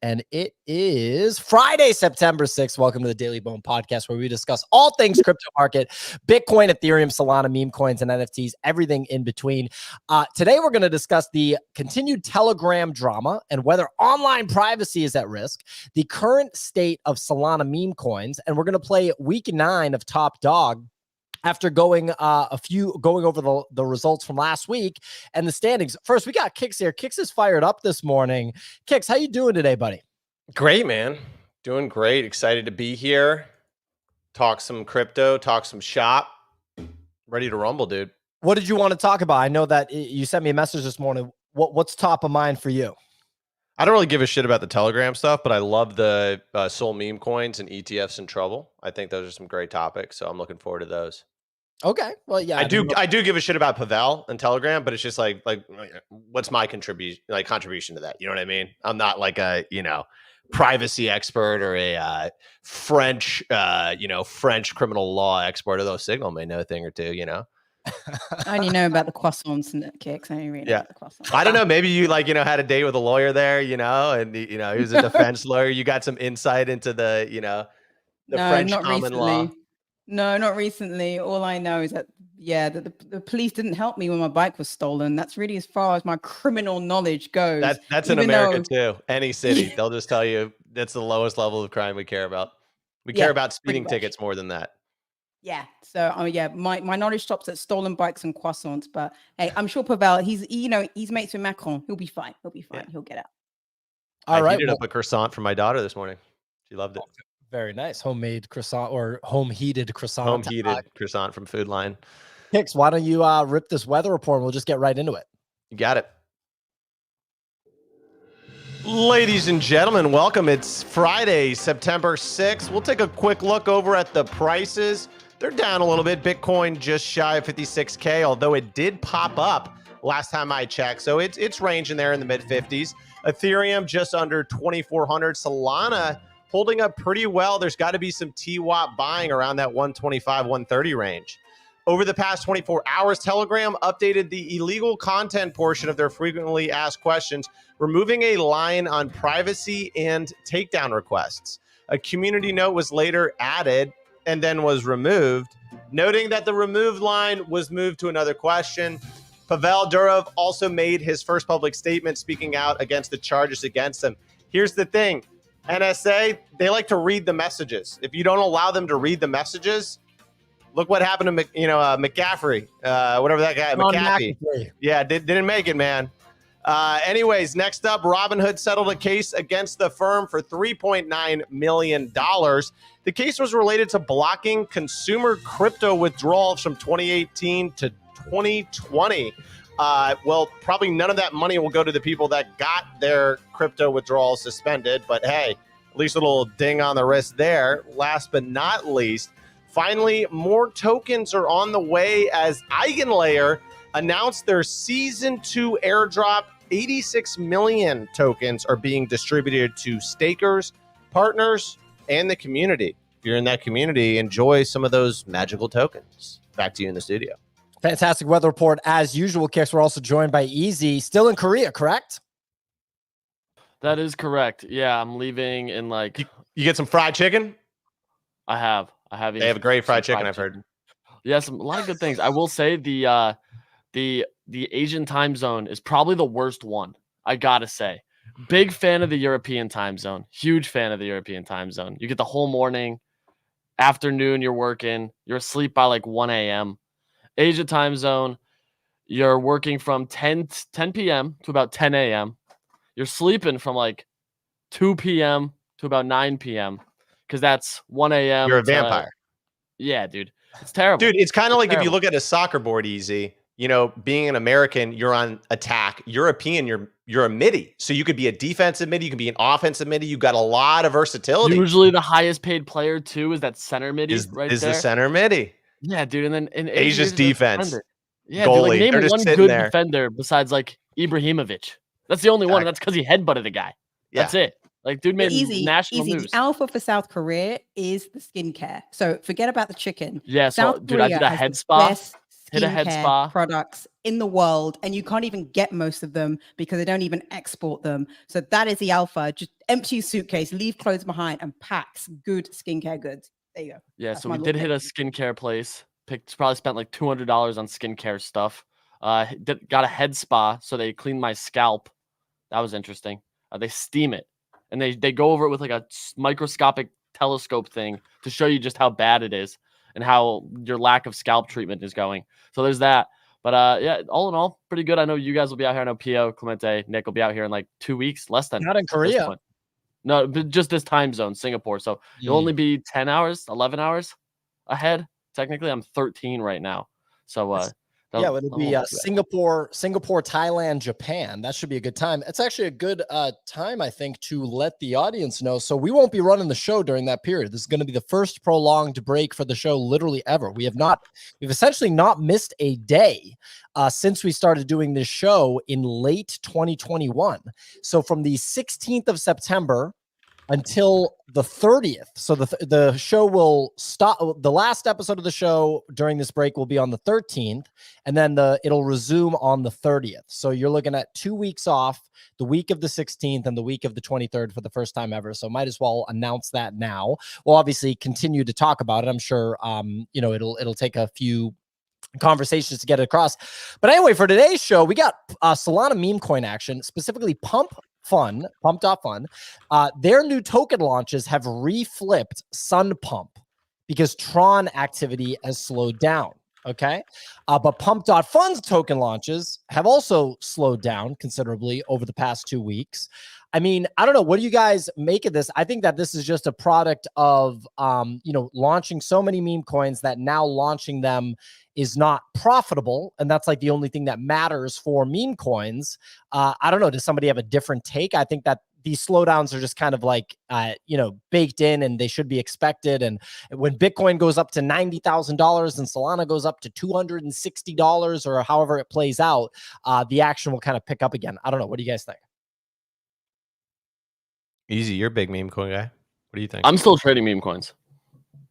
and it is Friday, September 6th. Welcome to the Daily Bone Podcast, where we discuss all things crypto market, Bitcoin, Ethereum, Solana, meme coins, and NFTs, everything in between. Today, we're going to discuss the continued Telegram drama and whether online privacy is at risk, the current state of Solana meme coins, and we're going to play week 9 of Top Dog after going over the results from last week and the standings. First, we got Kix here. Kix is fired up this morning. Kix, how you doing today, buddy? Great, man. Doing great. Excited to be here. Talk some crypto, talk some shop. Ready to rumble, dude. What did you want to talk about? I know that you sent me a message this morning. What's top of mind for you? I don't really give a shit about the Telegram stuff, but I love the Sol meme coins and ETFs in trouble. I think those are some great topics, so I'm looking forward to those. Okay. Well, yeah. I do give a shit about Pavel and Telegram, but it's just like what's my contribution to that? You know what I mean? I'm not like a, privacy expert or a French criminal law expert, although Signal may know a thing or two, I only know about the croissants and the Kicks. I only really know the croissants. I don't know. Maybe you had a date with a lawyer there, and he was a defense lawyer. You got some insight into the French common law. No, not recently. All I know is that, the police didn't help me when my bike was stolen. That's really as far as my criminal knowledge goes. That's in America too. Any city, they'll just tell you that's the lowest level of crime we care about. We care about speeding tickets more than that. Yeah. So, my knowledge stops at stolen bikes and croissants. But hey, I'm sure Pavel, he's mates with Macron. He'll be fine. Yeah. He'll get out. All right. I heated up a croissant for my daughter this morning. She loved it. Very nice. Homemade croissant or home-heated croissant. Home-heated croissant from Food Line. Kix, why don't you rip this weather report and we'll just get right into it. You got it. Ladies and gentlemen, welcome. It's Friday, September 6th. We'll take a quick look over at the prices. They're down a little bit. Bitcoin just shy of 56K, although it did pop up last time I checked. So it's ranging there in the mid-50s. Ethereum just under 2,400. Solana holding up pretty well. There's got to be some TWAP buying around that 125, 130 range. Over the past 24 hours, Telegram updated the illegal content portion of their frequently asked questions, removing a line on privacy and takedown requests. A community note was later added and then was removed, noting that the removed line was moved to another question. Pavel Durov also made his first public statement speaking out against the charges against him. Here's the thing. NSA, they like to read the messages. If you don't allow them to read the messages, look what happened to McCaffrey, whatever that guy, McAfee. Yeah, didn't make it, man. Anyways, next up, Robinhood settled a case against the firm for $3.9 million. The case was related to blocking consumer crypto withdrawals from 2018 to 2020. Probably none of that money will go to the people that got their crypto withdrawals suspended, but hey, at least a little ding on the wrist there. Last but not least, finally, more tokens are on the way as Eigenlayer announced their Season 2 airdrop. 86 million tokens are being distributed to stakers, partners, and the community. If you're in that community, enjoy some of those magical tokens. Back to you in the studio. Fantastic weather report as usual, Kix. We're also joined by Easy, still in Korea, correct? That is correct. Yeah, I'm leaving in like. You get some fried chicken? I have. They have a great fried chicken, I've heard. Yes, a lot of good things. I will say the Asian time zone is probably the worst one. I gotta say, big fan of the European time zone. Huge fan of the European time zone. You get the whole morning, afternoon. You're working. You're asleep by like 1 a.m. Asia time zone, you're working from 10 p.m. to about 10 a.m. You're sleeping from like 2 p.m. to about 9 p.m. because that's 1 a.m. You're a vampire. Yeah, dude. It's terrible. Dude, it's kind of like if you look at a soccer board, Easy, being an American, you're on attack. European, you're a midi. So you could be a defensive midi. You can be an offensive midi. You've got a lot of versatility. Usually the highest paid player, too, is that center midi is the center midi. Yeah, dude, and then in Asia's defense, yeah, goalie. Dude, like, name one good defender besides like Ibrahimovic. That's the only one. And that's because he headbutted a guy. That's it. Like, dude made national news. The alpha for South Korea is the skincare. So forget about the chicken. Yeah, so dude, I did a head spa. Best hit a head skincare spa. products in the world, and you can't even get most of them because they don't even export them. So that is the alpha. Just empty your suitcase, leave clothes behind, and packs good skincare goods. There you go. Yeah, That's so my we little did hit a tip. skincare place. Probably spent like $200 on skincare stuff. Got a head spa, so they cleaned my scalp. That was interesting. They steam it, and they go over it with like a microscopic telescope thing to show you just how bad it is and how your lack of scalp treatment is going. So there's that. But yeah, all in all, pretty good. I know you guys will be out here. I know Pio, Clemente, Nick will be out here in like 2 weeks, less than Not in at this Korea. point. No, but just this time zone, Singapore. So you'll only be 10 hours, 11 hours ahead. Technically, I'm 13 right now. So yeah, it'll be Singapore, Thailand, Japan. That should be a good time. It's actually a good time, I think, to let the audience know. So we won't be running the show during that period. This is going to be the first prolonged break for the show, literally ever. We've essentially not missed a day since we started doing this show in late 2021. So from the 16th of September until the 30th. So the show will stop. The last episode of the show during this break will be on the 13th, and then it'll resume on the 30th. So you're looking at 2 weeks off, the week of the 16th and the week of the 23rd for the first time ever. So might as well announce that now. We'll obviously continue to talk about it. I'm sure it'll take a few conversations to get it across. But anyway, for today's show, we got Solana meme coin action, specifically PumpFun, Pump.fun. Their new token launches have reflipped Sun Pump because Tron activity has slowed down. Okay. But Pump.fun's token launches have also slowed down considerably over the past 2 weeks. I mean, I don't know. What do you guys make of this? I think that this is just a product of, launching so many meme coins that now launching them is not profitable. And that's like the only thing that matters for meme coins. I don't know. Does somebody have a different take? I think that these slowdowns are just kind of like, baked in, and they should be expected. And when Bitcoin goes up to $90,000 and Solana goes up to $260 or however it plays out, the action will kind of pick up again. I don't know. What do you guys think? Easy, you're a big meme coin guy. What do you think? I'm still trading meme coins,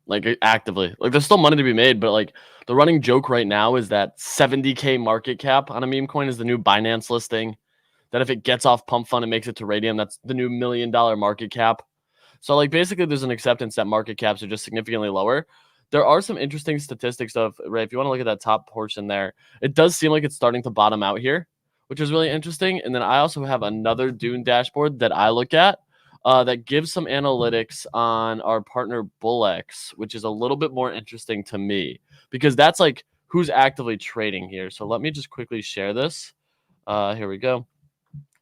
like actively. Like there's still money to be made, but like the running joke right now is that 70K market cap on a meme coin is the new Binance listing. That if it gets off PumpFun and makes it to Radium, that's the new $1 million market cap. So like basically there's an acceptance that market caps are just significantly lower. There are some interesting statistics of, Ray, if you want to look at that top portion there, it does seem like it's starting to bottom out here, which is really interesting. And then I also have another Dune dashboard that I look at that gives some analytics on our partner BullX, which is a little bit more interesting to me because that's like who's actively trading here. So let me just quickly share this. Here we go.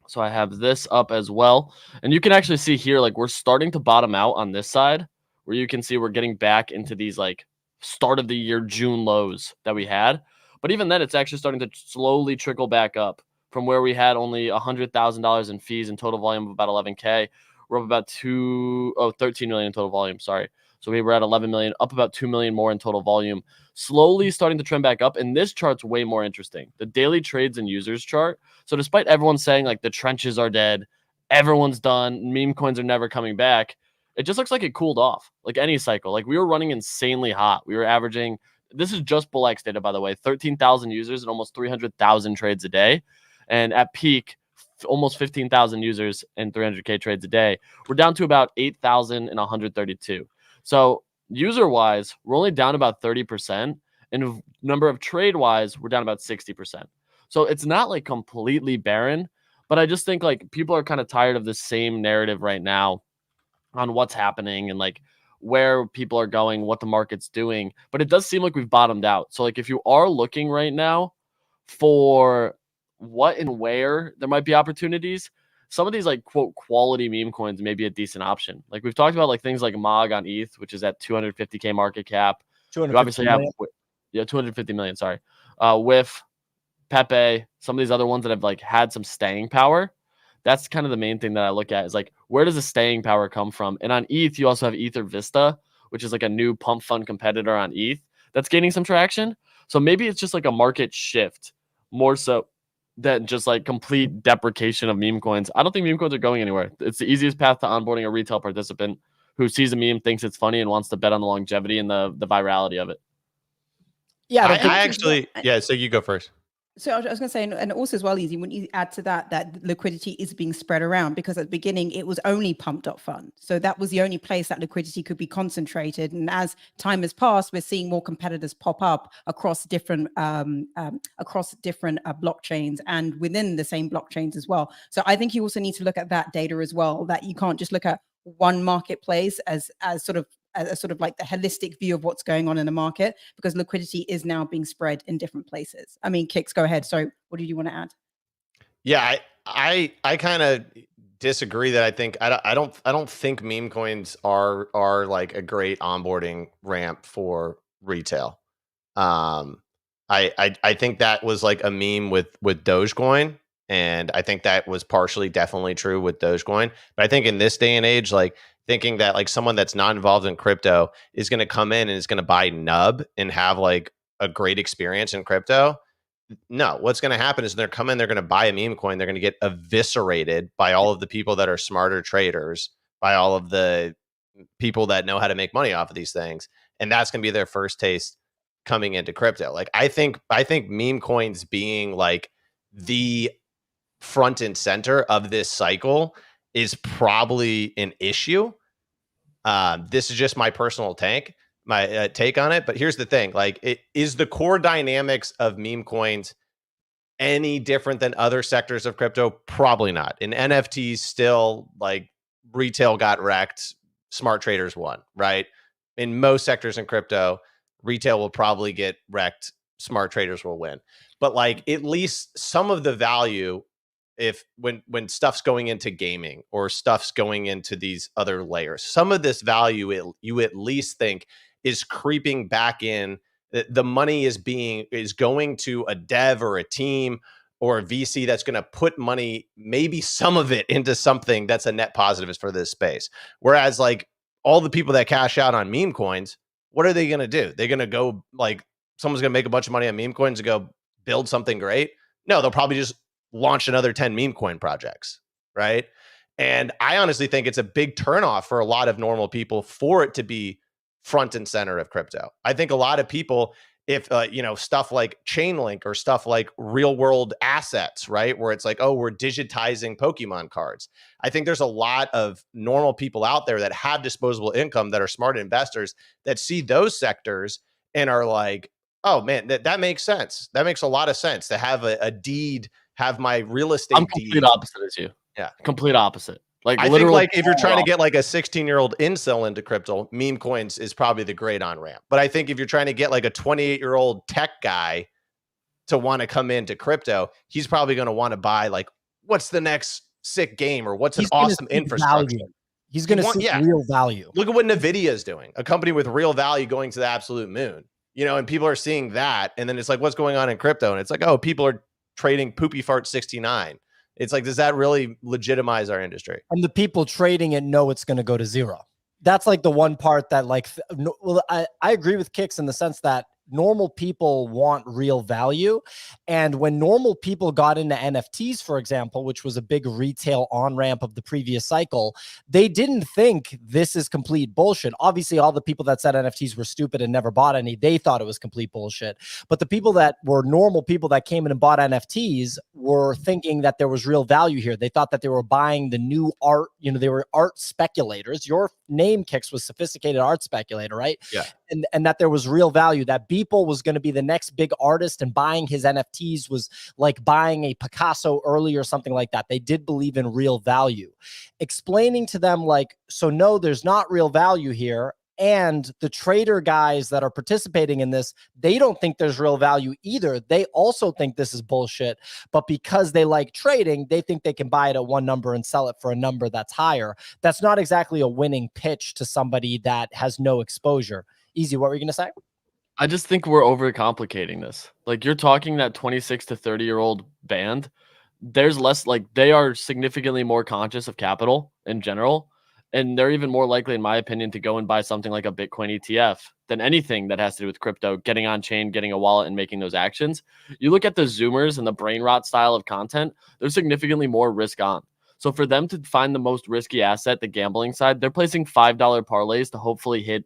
So I have this up as well. And you can actually see here, like we're starting to bottom out on this side where you can see we're getting back into these like start of the year June lows that we had. But even then, it's actually starting to slowly trickle back up from where we had only $100,000 in fees and total volume of about 11K. We're up about 13 million in total volume. Sorry. So we were at 11 million, up about 2 million more in total volume, slowly starting to trend back up. And this chart's way more interesting. The daily trades and users chart. So despite everyone saying like the trenches are dead, everyone's done, meme coins are never coming back, it just looks like it cooled off like any cycle. Like we were running insanely hot. We were averaging, this is just BullX data, by the way, 13,000 users and almost 300,000 trades a day. And at peak, almost 15,000 users and 300K trades a day. We're down to about 8,132. So user-wise, we're only down about 30%. And number of trade-wise, we're down about 60%. So it's not like completely barren, but I just think like people are kind of tired of the same narrative right now on what's happening and like where people are going, what the market's doing. But it does seem like we've bottomed out. So like if you are looking right now for what and where there might be opportunities, some of these like quote quality meme coins may be a decent option. Like we've talked about like things like MOG on ETH, which is at 250K market cap. You obviously have 250 million, sorry. With Pepe, some of these other ones that have like had some staying power. That's kind of the main thing that I look at is like, where does the staying power come from? And on ETH, you also have Ether Vista, which is like a new PumpFun competitor on ETH that's gaining some traction. So maybe it's just like a market shift more so than just like complete deprecation of meme coins. I don't think meme coins are going anywhere. It's the easiest path to onboarding a retail participant who sees a meme, thinks it's funny, and wants to bet on the longevity and the virality of it. Yeah, I it'll be- actually, yeah. So you go first. So I was going to say, and also as well, Easy, when you add to that, that liquidity is being spread around, because at the beginning it was only Pump.Fun. So that was the only place that liquidity could be concentrated. And as time has passed, we're seeing more competitors pop up across different blockchains and within the same blockchains as well. So I think you also need to look at that data as well, that you can't just look at one marketplace as sort of like the holistic view of what's going on in the market, because liquidity is now being spread in different places. I mean, Kix, go ahead. So what did you want to add? Yeah, I kind of disagree that I don't think meme coins are like a great onboarding ramp for retail. I think that was like a meme with Dogecoin, and I think that was partially definitely true with Dogecoin. But I think in this day and age, like thinking that like someone that's not involved in crypto is going to come in and is going to buy nub and have like a great experience in crypto. No, what's going to happen is they're come in, they're going to buy a meme coin, they're going to get eviscerated by all of the people that are smarter traders, by all of the people that know how to make money off of these things, and that's going to be their first taste coming into crypto. Like I think meme coins being like the front and center of this cycle is probably an issue. This is just my personal my take on it. But here's the thing: like, it is the core dynamics of meme coins any different than other sectors of crypto? Probably not. In NFTs, still like retail got wrecked, smart traders won, right? In most sectors in crypto, retail will probably get wrecked, smart traders will win. But like at least some of the value, if when stuff's going into gaming or stuff's going into these other layers, some of this value you at least think is creeping back in. The money is going to a dev or a team or a VC that's going to put money, maybe some of it, into something that's a net positive for this space. Whereas like all the people that cash out on meme coins, what are they going to do? They're going to go like someone's going to make a bunch of money on meme coins and go build something great? No, they'll probably just launch another 10 meme coin projects, right? And I honestly think it's a big turnoff for a lot of normal people for it to be front and center of crypto. I think a lot of people, if stuff like Chainlink or stuff like real world assets, right, where it's like, oh, we're digitizing Pokemon cards. I think there's a lot of normal people out there that have disposable income, that are smart investors, that see those sectors and are like, oh man, that makes sense. That makes a lot of sense to have a deed, have my real estate. I'm complete opposite as you. Yeah, complete opposite. Like I think like if you're trying to get like a 16-year-old incel into crypto, meme coins is probably the great on ramp. But I think if you're trying to get like a 28-year-old tech guy to want to come into crypto, he's probably going to want to buy like, what's the next sick game or what's an awesome infrastructure. Value. He's going to see real value. Look at what NVIDIA is doing, a company with real value going to the absolute moon. And people are seeing that, and then it's like, what's going on in crypto? And it's like, oh, people are trading poopy fart 69. It's like, does that really legitimize our industry? And the people trading it know it's going to go to zero. That's like the one part that like, well, I agree with Kix in the sense that normal people want real value. And when normal people got into NFTs, for example, which was a big retail on-ramp of the previous cycle, they didn't think this is complete bullshit. Obviously, all the people that said NFTs were stupid and never bought any, they thought it was complete bullshit. But the people that were normal people that came in and bought NFTs were thinking that there was real value here. They thought that they were buying the new art. They were art speculators. Your name, Kix, was sophisticated art speculator, right? Yeah. And that there was real value, that Beeple was going to be the next big artist, and buying his NFTs was like buying a Picasso early or something like that. They did believe in real value. Explaining to them like, so no, there's not real value here. And the trader guys that are participating in this, they don't think there's real value either. They also think this is bullshit. But because they like trading, they think they can buy it at one number and sell it for a number that's higher. That's not exactly a winning pitch to somebody that has no exposure. Easy, what were you going to say? I just think we're overcomplicating this. Like, you're talking that 26 to 30-year-old band. There's less, like, they are significantly more conscious of capital in general. And they're even more likely, in my opinion, to go and buy something like a Bitcoin ETF than anything that has to do with crypto, getting on chain, getting a wallet, and making those actions. You look at the Zoomers and the brain rot style of content, they're significantly more risk on. So for them to find the most risky asset, the gambling side, they're placing $5 parlays to hopefully hit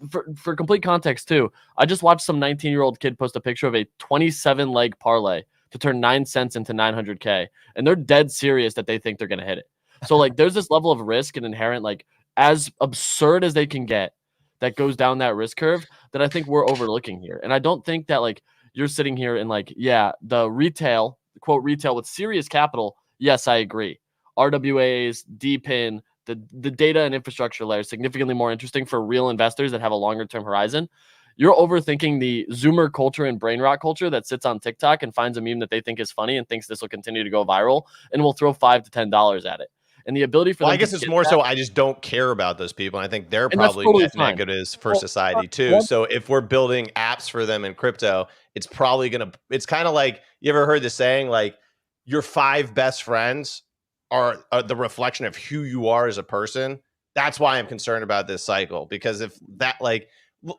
for complete context too, I just watched some 19-year-old kid post a picture of a 27-leg parlay to turn 9 cents into 900K, and they're dead serious that they think they're gonna hit it. So like, there's this level of risk and inherent, like, as absurd as they can get, that goes down that risk curve that I think we're overlooking here. And I don't think that like you're sitting here and like, yeah, the retail, quote retail with serious capital. Yes, I agree. RWAs, DPIN, the data and infrastructure layer is significantly more interesting for real investors that have a longer term horizon. You're overthinking the Zoomer culture and brain rot culture that sits on TikTok and finds a meme that they think is funny and thinks this will continue to go viral and will throw $5 to $10 at it. And the ability for them I guess it's more so I just don't care about those people. And I think they're probably totally net negatives for society too. well- So if we're building apps for them in crypto, it's probably it's kind of like, you ever heard the saying, like, your 5 best friends are the reflection of who you are as a person. That's why I'm concerned about this cycle, because if that, like,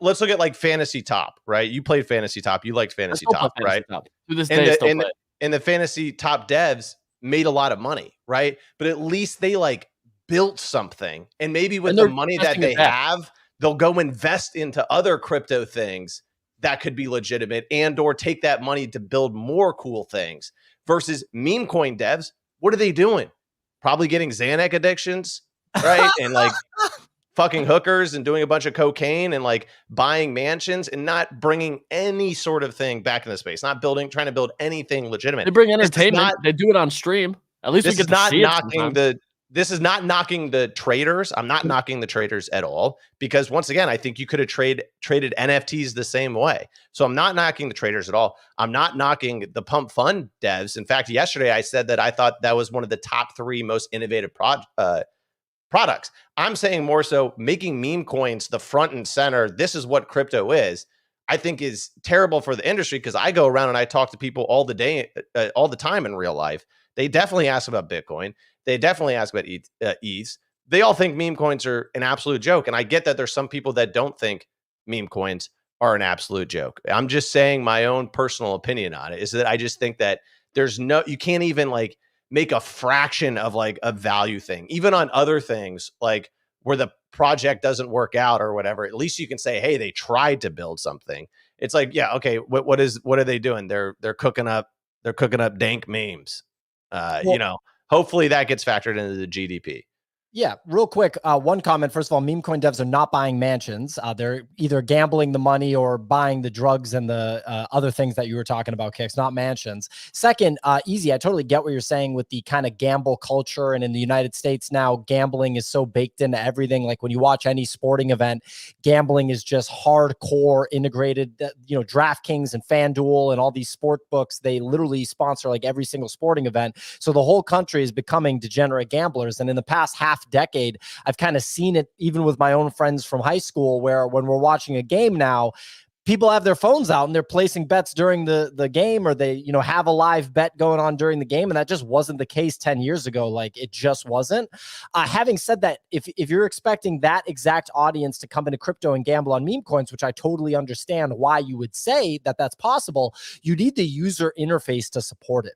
let's look at like Fantasy Top, right? You played Fantasy Top. You liked Fantasy Top, right? To this day, still play it. And the Fantasy Top devs made a lot of money, right? But at least they like built something, and maybe with the money that they have, they'll go invest into other crypto things that could be legitimate, and or take that money to build more cool things. Versus meme coin devs, what are they doing? Probably getting Xanax addictions, right? And like fucking hookers and doing a bunch of cocaine and like buying mansions and not bringing any sort of thing back in the space, not trying to build anything legitimate. They bring entertainment. They do it on stream. At least we get to see it. This is not knocking the traders. I'm not knocking the traders at all, because once again, I think you could have traded NFTs the same way. So I'm not knocking the traders at all. I'm not knocking the PumpFun devs. In fact, yesterday I said that I thought that was one of the top 3 most innovative products. I'm saying more so making meme coins the front and center. This is what crypto is. I think is terrible for the industry, because I go around and I talk to people all the time in real life. They definitely ask about Bitcoin. They definitely ask about ETH. They all think meme coins are an absolute joke. And I get that there's some people that don't think meme coins are an absolute joke. I'm just saying my own personal opinion on it is that I just think that you can't even like make a fraction of like a value thing, even on other things, like where the project doesn't work out or whatever. At least you can say, hey, they tried to build something. It's like, yeah, okay, what are they doing? They're cooking up dank memes. Hopefully that gets factored into the GDP. Yeah, real quick, one comment. First of all, meme coin devs are not buying mansions. They're either gambling the money or buying the drugs and the other things that you were talking about, Kicks, not mansions. Second, Easy, I totally get what you're saying with the kind of gamble culture. And in the United States now, gambling is so baked into everything. Like when you watch any sporting event, gambling is just hardcore integrated. DraftKings and FanDuel and all these sport books, they literally sponsor like every single sporting event. So the whole country is becoming degenerate gamblers. And in the past half decade, I've kind of seen it even with my own friends from high school, where when we're watching a game now, people have their phones out and they're placing bets during the game, or they have a live bet going on during the game, and that just wasn't the case 10 years ago. Like, it just wasn't. Having said that, if you're expecting that exact audience to come into crypto and gamble on meme coins, which I totally understand why you would say that that's possible, you need the user interface to support it.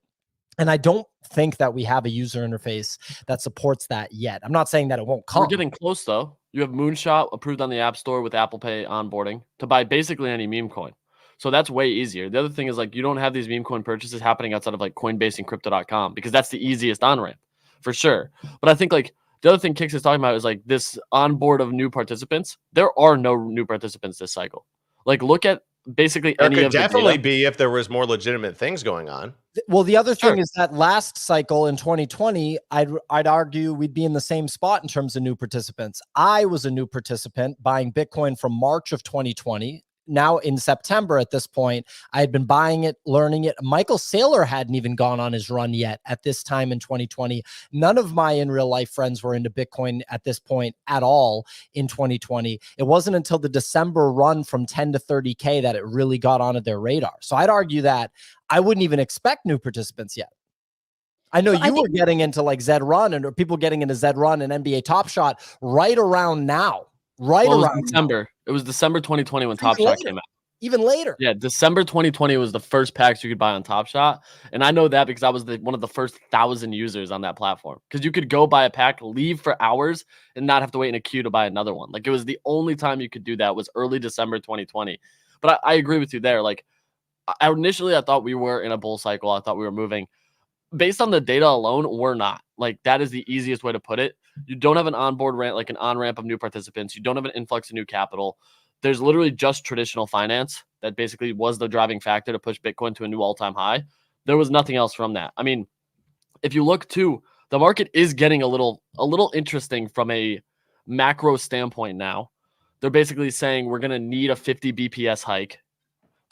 And I don't think that we have a user interface that supports that yet. I'm not saying that it won't come. We're getting close, though. You have Moonshot approved on the App Store with Apple Pay onboarding to buy basically any meme coin. So that's way easier. The other thing is, like, you don't have these meme coin purchases happening outside of like Coinbase and Crypto.com, because that's the easiest on-ramp for sure. But I think like the other thing Kix is talking about is like this onboard of new participants. There are no new participants this cycle. Like, look at basically there any could of the definitely data. be if there was more legitimate things going on. Well, the other thing is that last cycle in 2020, I'd argue we'd be in the same spot in terms of new participants. I was a new participant buying Bitcoin from March of 2020. Now in September at this point, I had been buying it, learning it. Michael Saylor hadn't even gone on his run yet at this time in 2020. None of my in real life friends were into Bitcoin at this point at all in 2020. It wasn't until the December run from 10 to 30K that it really got onto their radar. So I'd argue that I wouldn't even expect new participants yet. I know you were getting into like Zed Run, or people getting into Zed Run and NBA Top Shot right around now. It was December. It was December 2020 when Top Shot came out. even later. Yeah, December 2020 was the first packs you could buy on Top Shot, and I know that because I was one of the first 1,000 users on that platform. Because you could go buy a pack, leave for hours, and not have to wait in a queue to buy another one. Like, it was the only time you could do that was early December 2020. But I agree with you there. Like, initially, I thought we were in a bull cycle. I thought we were moving. Based on the data alone, we're not. Like, that is the easiest way to put it. You don't have an onboard ramp, like an on-ramp of new participants. You don't have an influx of new capital. There's literally just traditional finance that basically was the driving factor to push Bitcoin to a new all-time high. There was nothing else from that. I mean, if you look too, the market is getting a little interesting from a macro standpoint now. They're basically saying we're going to need a 50 BPS hike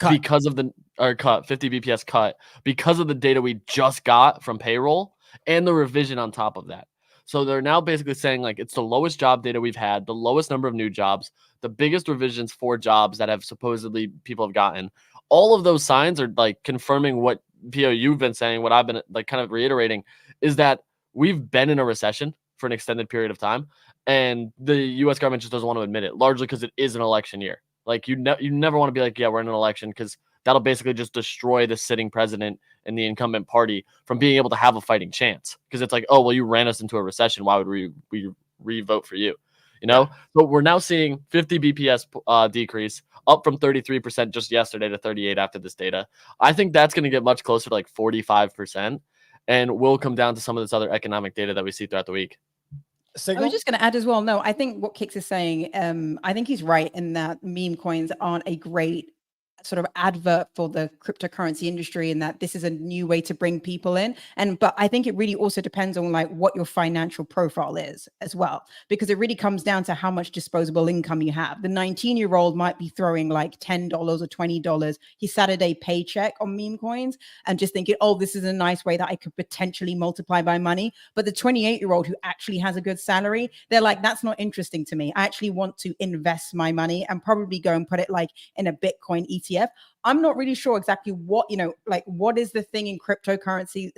because of the 50 BPS cut because of the data we just got from payroll and the revision on top of that. So they're now basically saying like it's the lowest job data we've had, the lowest number of new jobs, the biggest revisions for jobs that have supposedly people have gotten. All of those signs are like confirming what PO you've been saying, what I've been like kind of reiterating is that we've been in a recession for an extended period of time. And the US government just doesn't want to admit it, largely because it is an election year. Like you never want to be like, yeah, we're in an election, because that'll basically just destroy the sitting president and the incumbent party from being able to have a fighting chance. Because it's like, oh, well, you ran us into a recession. Why would we re-vote for you? You know? But we're now seeing 50 BPS decrease, up from 33% just yesterday to 38 after this data. I think that's going to get much closer to like 45%, and will come down to some of this other economic data that we see throughout the week. I was just going to add as well. No, I think what Kix is saying, I think he's right in that meme coins aren't a great sort of advert for the cryptocurrency industry, and that this is a new way to bring people in. But I think it really also depends on like what your financial profile is as well, because it really comes down to how much disposable income you have. The 19-year-old might be throwing like $10 or $20 his Saturday paycheck on meme coins and just thinking, oh, this is a nice way that I could potentially multiply my money. But the 28-year-old who actually has a good salary, they're like, that's not interesting to me. I actually want to invest my money and probably go and put it like in a Bitcoin ETF. I'm not really sure exactly what, like what is the thing in cryptocurrency?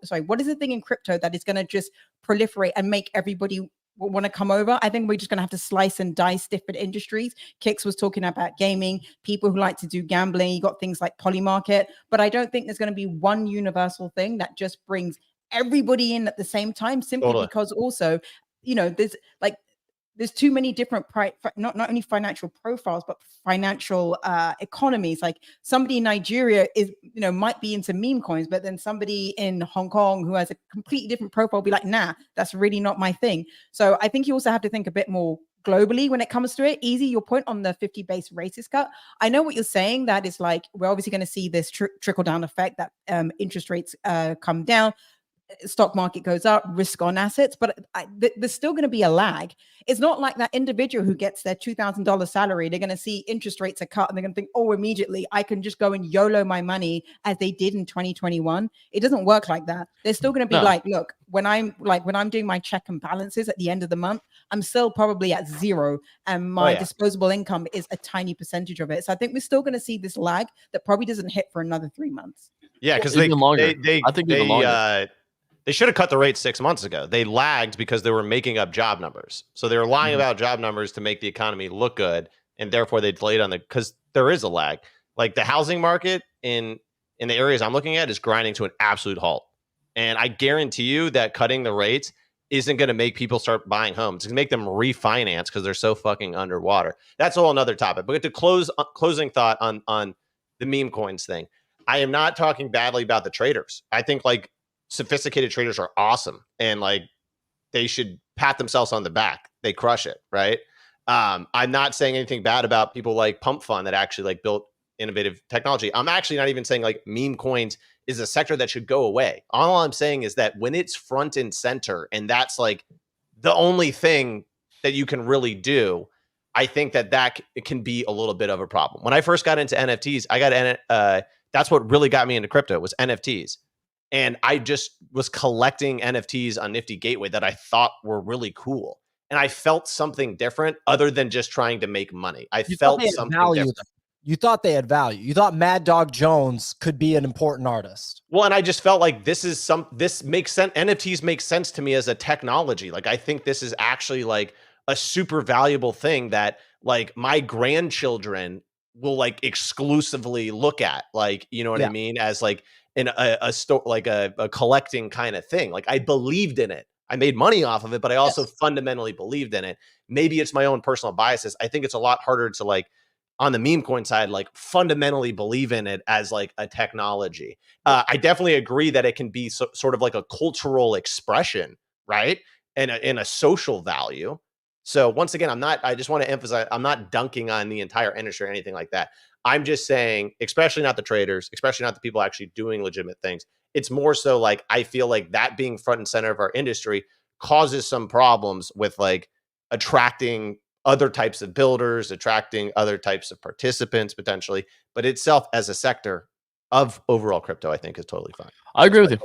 Sorry, what is the thing in crypto that is going to just proliferate and make everybody want to come over? I think we're just going to have to slice and dice different industries. Kix was talking about gaming, people who like to do gambling. You got things like Polymarket, but I don't think there's going to be one universal thing that just brings everybody in at the same time, simply because also, there's too many different not only financial profiles, but financial economies. Like somebody in Nigeria is, might be into meme coins, but then somebody in Hong Kong who has a completely different profile will be like, nah, that's really not my thing. So I think you also have to think a bit more globally when it comes to it. Easy, your point on the 50 base racist cut. I know what you're saying. That is like, we're obviously going to see this trickle down effect that interest rates come down. Stock market goes up, risk on assets, but there's still going to be a lag. It's not like that individual who gets their $2,000 salary, they're going to see interest rates are cut and they're going to think, oh, immediately I can just go and YOLO my money as they did in 2021. It doesn't work like that. They're still going to be like, look, when I'm doing my check and balances at the end of the month, I'm still probably at zero, and my disposable income is a tiny percentage of it. So I think we're still going to see this lag that probably doesn't hit for another 3 months. Yeah, because I think even longer. They should have cut the rate 6 months ago. They lagged because they were making up job numbers. So they were lying about job numbers to make the economy look good, and therefore they delayed on because there is a lag. Like the housing market in the areas I'm looking at is grinding to an absolute halt. And I guarantee you that cutting the rates isn't going to make people start buying homes. It's going to make them refinance because they're so fucking underwater. That's a whole another topic. But to closing thought on the meme coins thing, I am not talking badly about the traders. I think like sophisticated traders are awesome, and like they should pat themselves on the back. They crush it, right? I'm not saying anything bad about people like PumpFun that actually like built innovative technology. I'm actually not even saying like meme coins is a sector that should go away. All I'm saying is that when it's front and center, and that's like the only thing that you can really do, I think that it can be a little bit of a problem. When I first got into NFTs, that's what really got me into crypto was NFTs. And I just was collecting NFTs on Nifty Gateway that I thought were really cool. And I felt something different other than just trying to make money. I felt something different. You thought they had value. You thought Mad Dog Jones could be an important artist. Well, and I just felt like this makes sense. NFTs make sense to me as a technology. Like, I think this is actually like a super valuable thing that like my grandchildren will like exclusively look at, like, you know what I mean? As like in a store, like a collecting kind of thing. Like I believed in it. I made money off of it, but I also fundamentally believed in it. Maybe it's my own personal biases. I think it's a lot harder to like on the meme coin side, like fundamentally believe in it as like a technology. I definitely agree that it can be sort of like a cultural expression, right? And in a social value. So once again, I just want to emphasize, I'm not dunking on the entire industry or anything like that. I'm just saying, especially not the traders, especially not the people actually doing legitimate things. It's more so like, I feel like that being front and center of our industry causes some problems with like attracting other types of builders, attracting other types of participants potentially, but itself as a sector of overall crypto, I think is totally fine. I agree with you.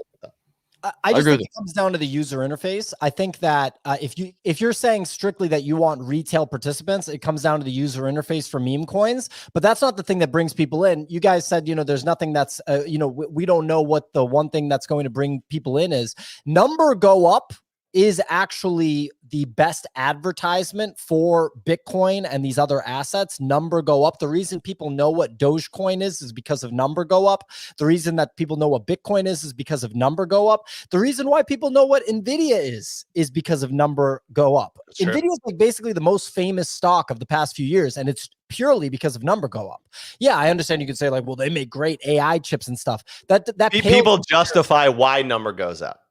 I just think it comes down to the user interface. I think that if you're saying strictly that you want retail participants, it comes down to the user interface for meme coins. But that's not the thing that brings people in. You guys said, there's nothing that's, we don't know what the one thing that's going to bring people in is. Number go up is actually the best advertisement for Bitcoin and these other assets. Number go up. The reason people know what Dogecoin is because of number go up. The reason that people know what Bitcoin is because of number go up. The reason why people know what Nvidia is because of number go up. Nvidia is like basically the most famous stock of the past few years, and it's purely because of number go up. Yeah, I understand you could say like, well, they make great AI chips and stuff. That people justify why number goes up.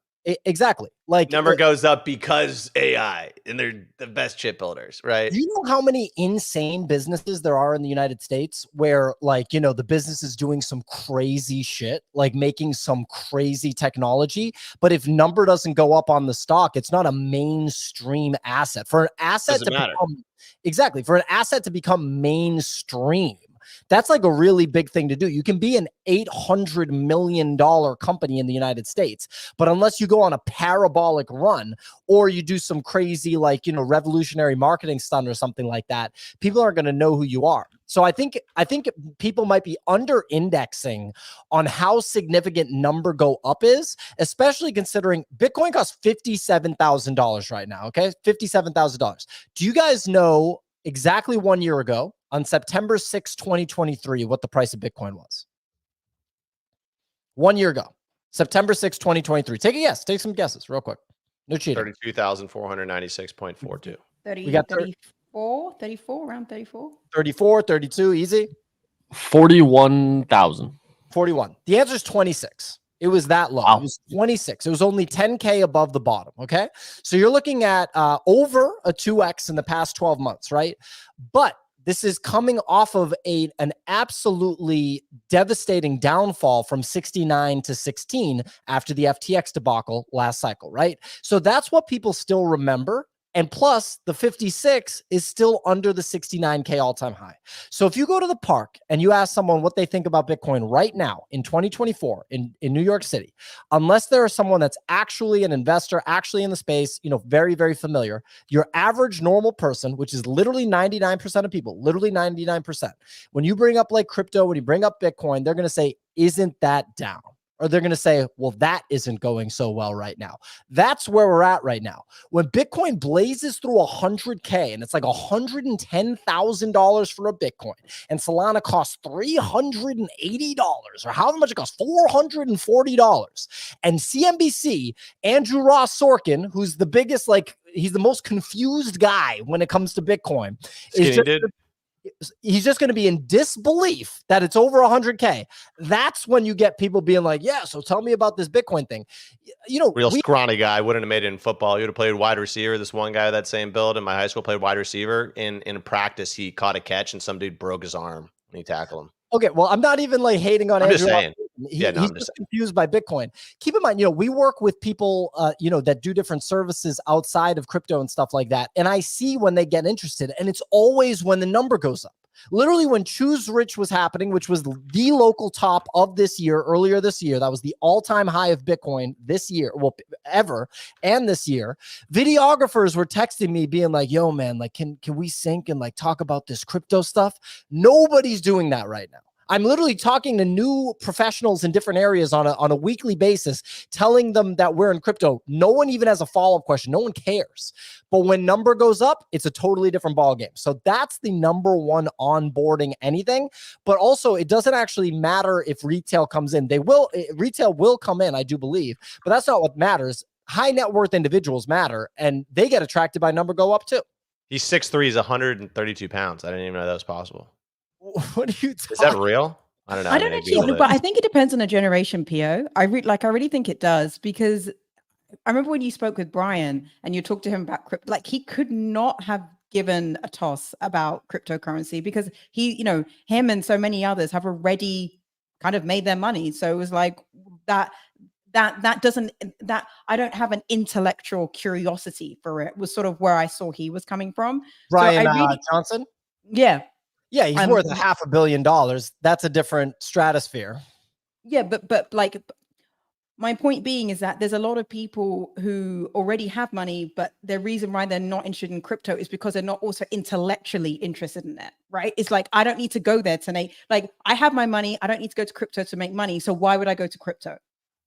Exactly. Like number goes up because AI and they're the best chip builders, right? Do you know how many insane businesses there are in the United States where like, the business is doing some crazy shit, like making some crazy technology. But if number doesn't go up on the stock, it's not a mainstream asset. For an asset to become, exactly, for an asset to become mainstream, that's like a really big thing to do. You can be an $800 million company in the United States, but unless you go on a parabolic run or you do some crazy, like, revolutionary marketing stunt or something like that, people aren't going to know who you are. So I think people might be under indexing on how significant number go up is, especially considering Bitcoin costs $57,000 right now. Okay. $57,000. Do you guys know exactly 1 year ago on September 6, 2023, what the price of Bitcoin was? 1 year ago, September 6, 2023. Take a guess. Take some guesses real quick. No cheating. 32,496.42. We got 34, around 34. 34, 32, easy. 41,000. 41. The answer is 26. It was that low. Wow. It was 26. It was only 10K above the bottom. Okay. So you're looking at over a 2X in the past 12 months, right? But this is coming off of an absolutely devastating downfall from 69 to 16 after the FTX debacle last cycle, right? So that's what people still remember. And plus, the 56 is still under the 69K all-time high. So if you go to the park and you ask someone what they think about Bitcoin right now in 2024 in New York City, unless there is someone that's actually an investor, actually in the space, very, very familiar, your average normal person, which is literally 99% of people, literally 99%, when you bring up like crypto, when you bring up Bitcoin, they're going to say, isn't that down? Or they're going to say, well, that isn't going so well right now. That's where we're at right now. When Bitcoin blazes through 100K and it's like $110,000 for a Bitcoin, and Solana costs $380, or however much it costs, $440. And CNBC, Andrew Ross Sorkin, who's the biggest, like, he's the most confused guy when it comes to Bitcoin. He's just going to be in disbelief that it's over 100K. That's when you get people being like, yeah, so tell me about this Bitcoin thing. Real scrawny guy wouldn't have made it in football. He would have played wide receiver. This one guy, that same build in my high school, played wide receiver. In practice, he caught a catch and some dude broke his arm and he tackled him. Okay, well, I'm not even like hating on I'm Andrew. Just saying. He's just confused by Bitcoin. Keep in mind, we work with people, that do different services outside of crypto and stuff like that. And I see when they get interested, and it's always when the number goes up. Literally when Choose Rich was happening, which was the local top of this year, earlier this year, that was the all-time high of Bitcoin this year, well, ever, and this year, videographers were texting me being like, yo, man, like, can we sync and like talk about this crypto stuff? Nobody's doing that right now. I'm literally talking to new professionals in different areas on a weekly basis, telling them that we're in crypto. No one even has a follow-up question. No one cares. But when number goes up, it's a totally different ballgame. So that's the number one onboarding anything. But also, it doesn't actually matter if retail comes in. Retail will come in, I do believe, but that's not what matters. High net worth individuals matter, and they get attracted by number go up too. He's 6'3", he's 132 pounds. I didn't even know that was possible. What are you talking? Is that real? I don't know. I don't actually, but I think it depends on the generation, PO. I really think it does, because I remember when you spoke with Brian and you talked to him about crypto, like he could not have given a toss about cryptocurrency, because he, him and so many others have already kind of made their money. So it was like that I don't have an intellectual curiosity for it, was sort of where I saw he was coming from. Brian Johnson? Yeah. Yeah, he's worth $500 million. That's a different stratosphere. Yeah, but like, my point being is that there's a lot of people who already have money, but the reason why they're not interested in crypto is because they're not also intellectually interested in it, right? It's like, I don't need to go there to make, like, I have my money. I don't need to go to crypto to make money. So why would I go to crypto?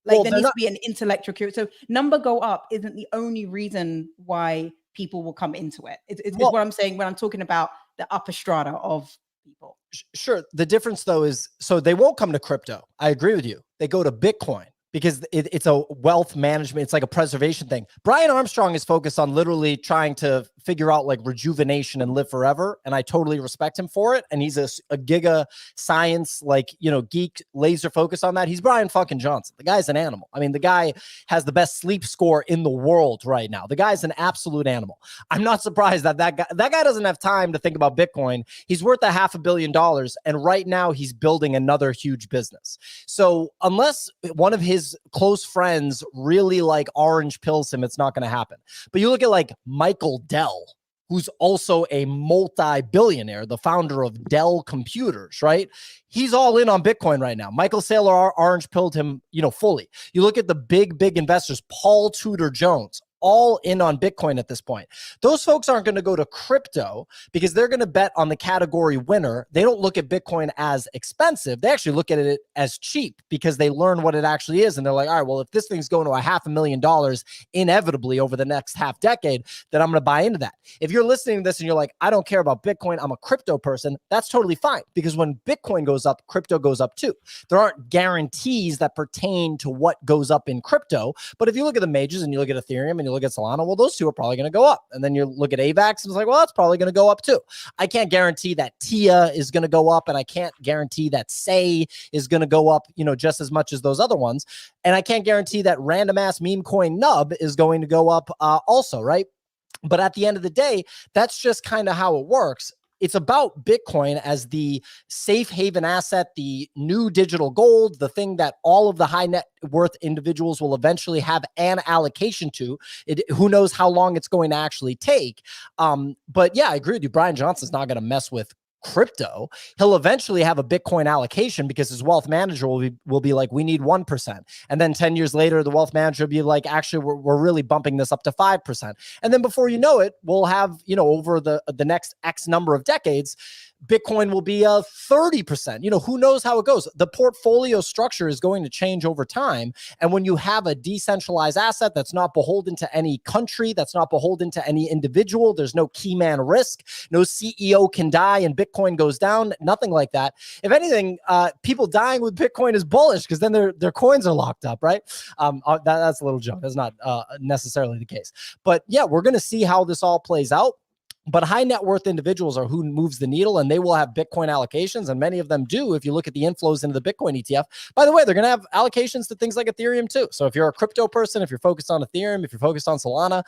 Like, there needs to be an intellectual curiosity. So number go up isn't the only reason why people will come into it. It's what I'm saying when I'm talking about the upper strata of people. Sure. The difference though is, so they won't come to crypto. I agree with you. They go to Bitcoin because it's a wealth management. It's like a preservation thing. Brian Armstrong is focused on literally trying to figure out like rejuvenation and live forever. And I totally respect him for it. And he's a giga science, geek, laser focus on that. He's Brian fucking Johnson. The guy's an animal. I mean, the guy has the best sleep score in the world right now. The guy's an absolute animal. I'm not surprised that guy doesn't have time to think about Bitcoin. He's worth $500 million. And right now he's building another huge business. So unless one of his close friends really like orange pills him, it's not going to happen. But you look at like Michael Dell, who's also a multi-billionaire, the founder of Dell Computers, right? He's all in on Bitcoin right now. Michael Saylor orange pilled him, fully. You look at the big investors, Paul Tudor Jones, all in on Bitcoin at this point. Those folks aren't going to go to crypto because they're going to bet on the category winner. They don't look at Bitcoin as expensive. They actually look at it as cheap because they learn what it actually is. And they're like, all right, well, if this thing's going to $500,000 inevitably over the next half decade, then I'm going to buy into that. If you're listening to this and you're like, I don't care about Bitcoin, I'm a crypto person, that's totally fine, because when Bitcoin goes up, crypto goes up too. There aren't guarantees that pertain to what goes up in crypto. But if you look at the majors and you look at Ethereum and you look at Solana, well, those two are probably going to go up. And then you look at AVAX and it's like, well, that's probably going to go up too. I can't guarantee that TIA is going to go up, and I can't guarantee that SAY is going to go up, just as much as those other ones. And I can't guarantee that random ass meme coin nub is going to go up also, right? But at the end of the day, that's just kind of how it works. It's about Bitcoin as the safe haven asset, the new digital gold, the thing that all of the high net worth individuals will eventually have an allocation to. Who knows how long it's going to actually take. But yeah, I agree with you. Brian Johnson's not going to mess with crypto. He'll eventually have a Bitcoin allocation because his wealth manager will be like, we need 1%. And then 10 years later, the wealth manager will be like, actually, we're really bumping this up to 5%. And then before you know it, we'll have, over the next X number of decades, Bitcoin will be 30%. Who knows how it goes? The portfolio structure is going to change over time. And when you have a decentralized asset that's not beholden to any country, that's not beholden to any individual, there's no key man risk, no CEO can die and Bitcoin goes down, nothing like that. If anything, people dying with Bitcoin is bullish because then their coins are locked up, right? That's a little joke. That's not necessarily the case. But yeah, we're going to see how this all plays out. But high net worth individuals are who moves the needle, and they will have Bitcoin allocations, and many of them do. If you look at the inflows into the Bitcoin ETF, by the way, they're going to have allocations to things like Ethereum too. So if you're a crypto person, if you're focused on Ethereum, if you're focused on Solana,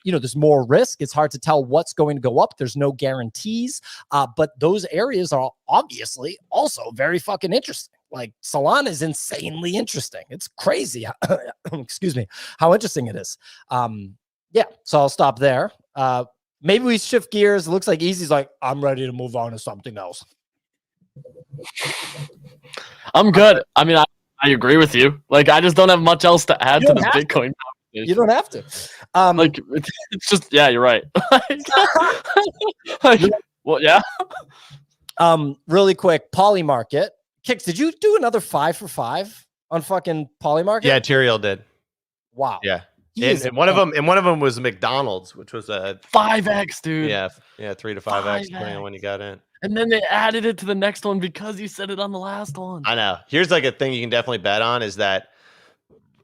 there's more risk. It's hard to tell what's going to go up. There's no guarantees, but those areas are obviously also very fucking interesting. Like Solana is insanely interesting. It's crazy. Excuse me, how interesting it is. Yeah, so I'll stop there. Maybe we shift gears. It looks like Easy's like, I'm ready to move on to something else. I'm good. I mean, I agree with you. Like, I just don't have much else to add to the Bitcoin conversation. You don't have to. It's just, yeah, you're right. Well, yeah. Really quick, Polymarket. Kicks, did you do another 5 for 5 on fucking Polymarket? Yeah, Tyrael did. Wow. Yeah. And one of them was McDonald's, which was a 5x, dude. yeah, 3 to 5x depending on when you got in. And then they added it to the next one because you said it on the last one. I know. Here's like a thing you can definitely bet on is that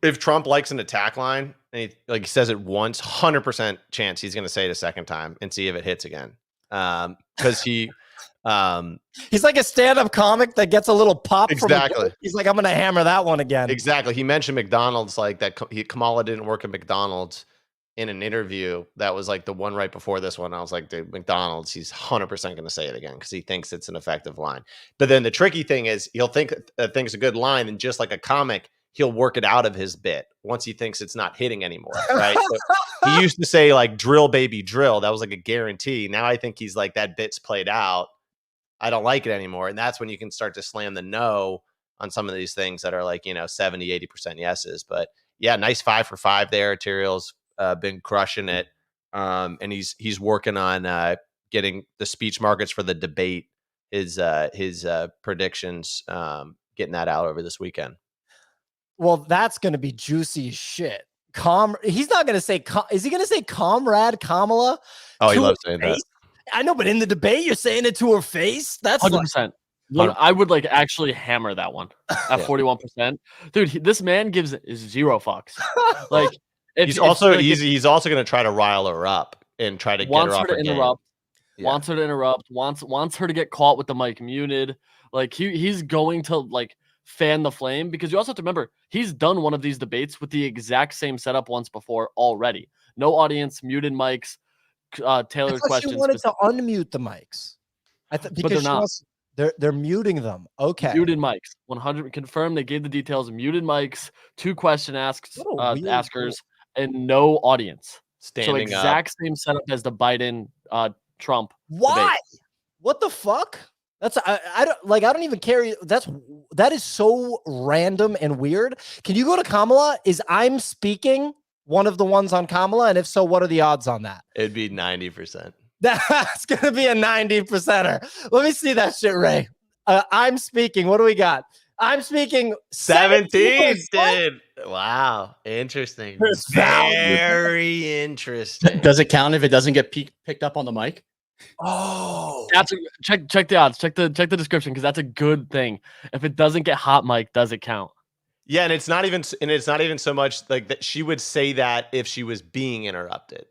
if Trump likes an attack line and he says it once, 100% chance he's going to say it a second time and see if it hits again. Because he's like a stand-up comic that gets a little pop. Exactly. He's like, I'm going to hammer that one again. Exactly. He mentioned McDonald's, like that. Kamala didn't work at McDonald's in an interview. That was like the one right before this one. I was like, dude, McDonald's, he's 100% going to say it again because he thinks it's an effective line. But then the tricky thing is he'll think a thing's a good line, and just like a comic, he'll work it out of his bit once he thinks it's not hitting anymore, right? So he used to say like drill baby drill. That was like a guarantee. Now I think he's like, that bit's played out. I don't like it anymore. And that's when you can start to slam the no on some of these things that are like, 70, 80% yeses. But yeah, nice 5 for 5 there. Tyrael's been crushing it. And he's working on getting the speech markets for the debate, his predictions, getting that out over this weekend. Well, that's going to be juicy as shit. He's not going to say, is he going to say comrade Kamala? Oh, he loves saying that. I know, but in the debate, you're saying it to her face. That's 100%. Like, I would like actually hammer that one at 41%. Dude, this man gives 0 fucks. Like, he's also going to try to rile her up and try to get her off her game. Wants her to interrupt. Wants her to get caught with the mic muted. Like he's going to like fan the flame, because you also have to remember he's done one of these debates with the exact same setup once before already. No audience, muted mics, tailored questions. She wanted to unmute the mics. But they're not. They're muting them. Okay. Muted mics. 100 confirmed. They gave the details. Muted mics. 2 question askers, and no audience. Standing exact same setup as the Biden Trump. Why? Debate. What the fuck? That's I don't even care. That is so random and weird. Can you go to Kamala? Is I'm speaking one of the ones on Kamala? And if so, what are the odds on that? It'd be 90%. That's gonna be a 90%er. Let me see that shit, Ray. I'm speaking. What do we got? I'm speaking 17, dude. Wow, interesting. Very interesting. Does it count if it doesn't get picked up on the mic? Oh, check the odds. Check the description, because that's a good thing. If it doesn't get hot mic, does it count? Yeah, and it's not even so much like that. She would say that if she was being interrupted.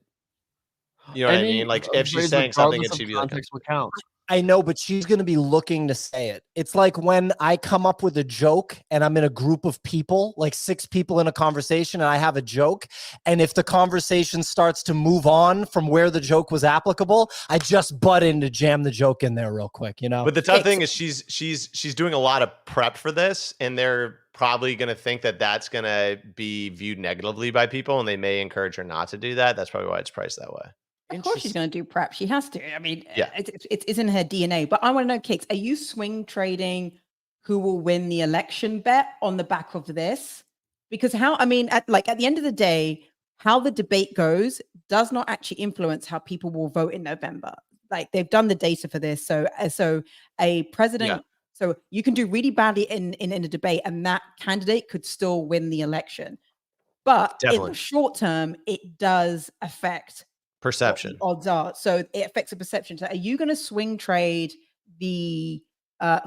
You know what I mean? Like if she's saying something and she'd be like, would count. I know, but she's going to be looking to say it. It's like when I come up with a joke and I'm in a group of people, like 6 people in a conversation, and I have a joke. And if the conversation starts to move on from where the joke was applicable, I just butt in to jam the joke in there real quick, But the tough thing is she's doing a lot of prep for this, and they're probably going to think that that's going to be viewed negatively by people, and they may encourage her not to do that. That's probably why it's priced that way. Of course she's going to do prep. She has to. I mean, yeah. It's in her DNA. But I want to know, Cakes, are you swing trading who will win the election bet on the back of this? Because at the end of the day, how the debate goes does not actually influence how people will vote in November. Like, they've done the data for this. So a president, yeah. So you can do really badly in a debate, and that candidate could still win the election. But in the short term, it does affect perception. Odds are. So it affects the perception. So are you going to swing trade the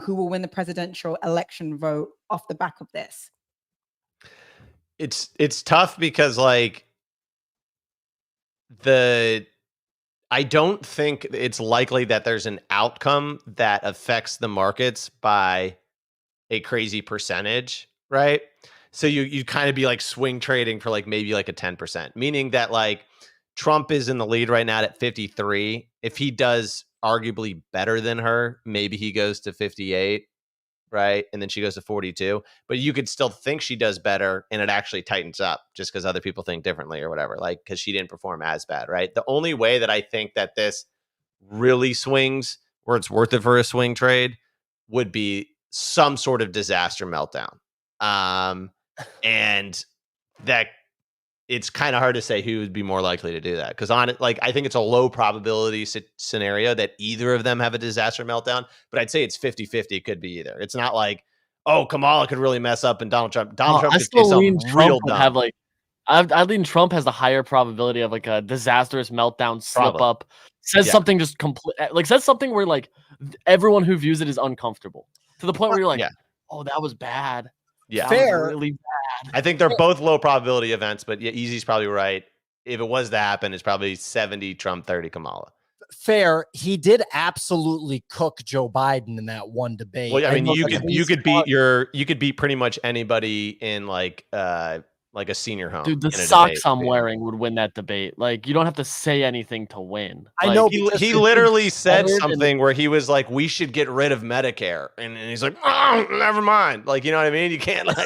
who will win the presidential election vote off the back of this? It's tough because I don't think it's likely that there's an outcome that affects the markets by a crazy percentage, right? So you kind of be like swing trading for maybe a 10%, meaning that Trump is in the lead right now at 53. If he does arguably better than her, maybe he goes to 58, right? And then she goes to 42. But you could still think she does better, and it actually tightens up just because other people think differently or whatever, because she didn't perform as bad, right? The only way that I think that this really swings where it's worth it for a swing trade would be some sort of disaster meltdown. And that it's kind of hard to say who would be more likely to do that, because on it, like, I think it's a low probability scenario that either of them have a disaster meltdown, but I'd say it's 50-50. It could be either. It's not like, oh, Kamala could really mess up and Donald Trump I could say still something lean real Trump would dumb. have like I lean Trump has the higher probability of like a disastrous meltdown, slip Probably. up, says Yeah. something just complete, like says something where like everyone who views it is uncomfortable to the point where you're like, Yeah. oh, that was bad. Yeah. That was Fair. really bad. I think they're both low probability events, but yeah, Easy's probably right. If it was to happen, it's probably 70 Trump, 30 Kamala. Fair. He did absolutely cook Joe Biden in that one debate. Well, I mean, look, you could beat pretty much anybody in like a senior home. Dude, the in a socks debate. I'm wearing would win that debate. Like, you don't have to say anything to win. I Like, know. He literally said and- something where he was like, "We should get rid of Medicare," and he's like, "Oh, never mind." Like, you know what I mean? You can't like.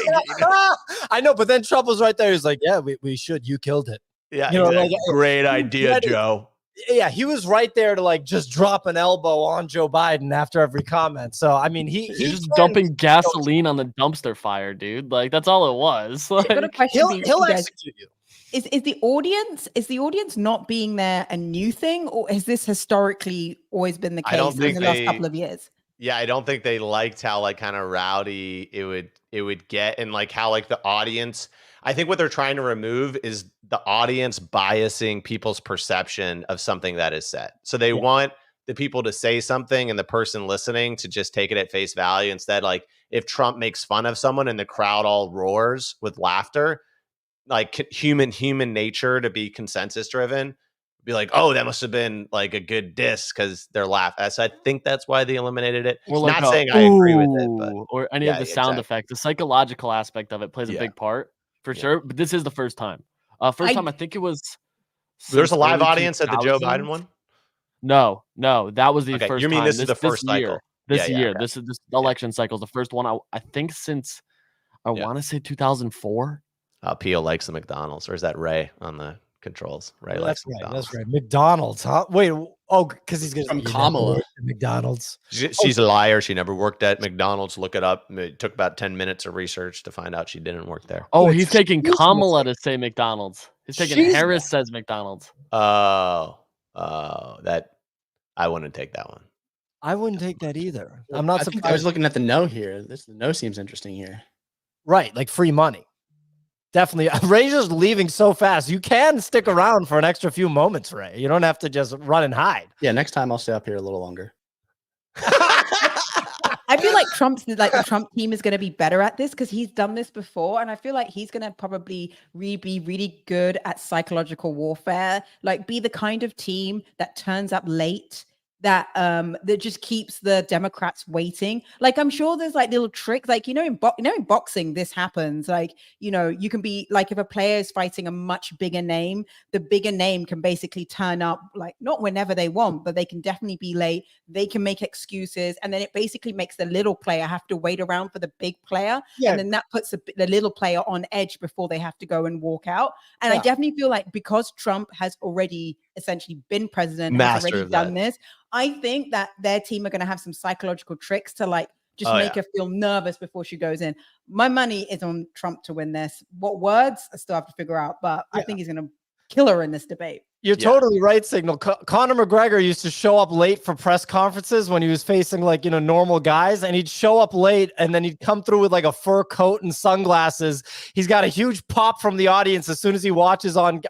I know, but then Trump was right there. He's like, "Yeah, we should. You killed it." Yeah, You know, exactly. like, Great idea, Joe. Yeah, he was right there to like just drop an elbow on Joe Biden after every comment. So I mean, he's he's just dumping gasoline on the dumpster fire, dude. Like, that's all it was. I've got a Like, question for you he'll guys. execute you. Is the audience not being there a new thing, or has this historically always been the I don't case in think the last they- couple of years? Yeah, I don't think they liked how like kind of rowdy it would get, and like how like the audience. I think what they're trying to remove is the audience biasing people's perception of something that is said. So they want the people to say something and the person listening to just take it at face value. Instead, like if Trump makes fun of someone and the crowd all roars with laughter, like human nature to be consensus driven, be like, oh, that must have been like a good diss because they're laughing. So I think that's why they eliminated it. or like Not saying I agree with it, but or any yeah, of the sound exactly. effects. The psychological aspect of it plays a Yeah. big part for Yeah. sure. But this is the first time. First time I think it was. There's a since live early audience at the Joe 2000s. Biden one. No, that was the Okay, first you mean time. this is the first year. cycle? This Yeah, year, okay. this election cycle is the first one. I think since I Yeah. want to say 2004. Pio likes the McDonald's, or is that Ray on the controls? Ray Yeah, likes that's right. McDonald's. That's right. McDonald's, huh? Wait, because he's gonna From you never Kamala. worked at McDonald's. She's a liar. She never worked at McDonald's. Look it up. It took about 10 minutes of research to find out she didn't work there. Oh, Wait, he's so taking she's Kamala to say McDonald's. He's taking She's Harris says McDonald's. Oh, that I wouldn't take that one. I wouldn't take that either. I'm not I think surprised. I was looking at the no here. The no seems interesting here. Right, like free money. Definitely. Ray's just leaving so fast. You can stick around for an extra few moments, Ray. You don't have to just run and hide. Yeah, next time I'll stay up here a little longer. I feel like the Trump team is going to be better at this because he's done this before, and I feel like he's going to probably be really good at psychological warfare. Like, be the kind of team that turns up late, that just keeps the Democrats waiting. Like, I'm sure there's like little tricks, like in boxing this happens. Like, you can be like, if a player is fighting a much bigger name, the bigger name can basically turn up, like not whenever they want, but they can definitely be late. They can make excuses, and then it basically makes the little player have to wait around for the big player, and then that puts the little player on edge before they have to go and walk out. And I definitely feel like because Trump has already essentially been president, has Master already of done that. this, I think that their team are going to have some psychological tricks to like just Oh, make her feel nervous before she goes in. My money is on Trump to win this. What words I still have to figure out, but I think he's going to kill her in this debate. You're totally right, Signal. Conor McGregor used to show up late for press conferences when he was facing like, normal guys, and he'd show up late and then he'd come through with like a fur coat and sunglasses. He's got a huge pop from the audience as soon as he walks on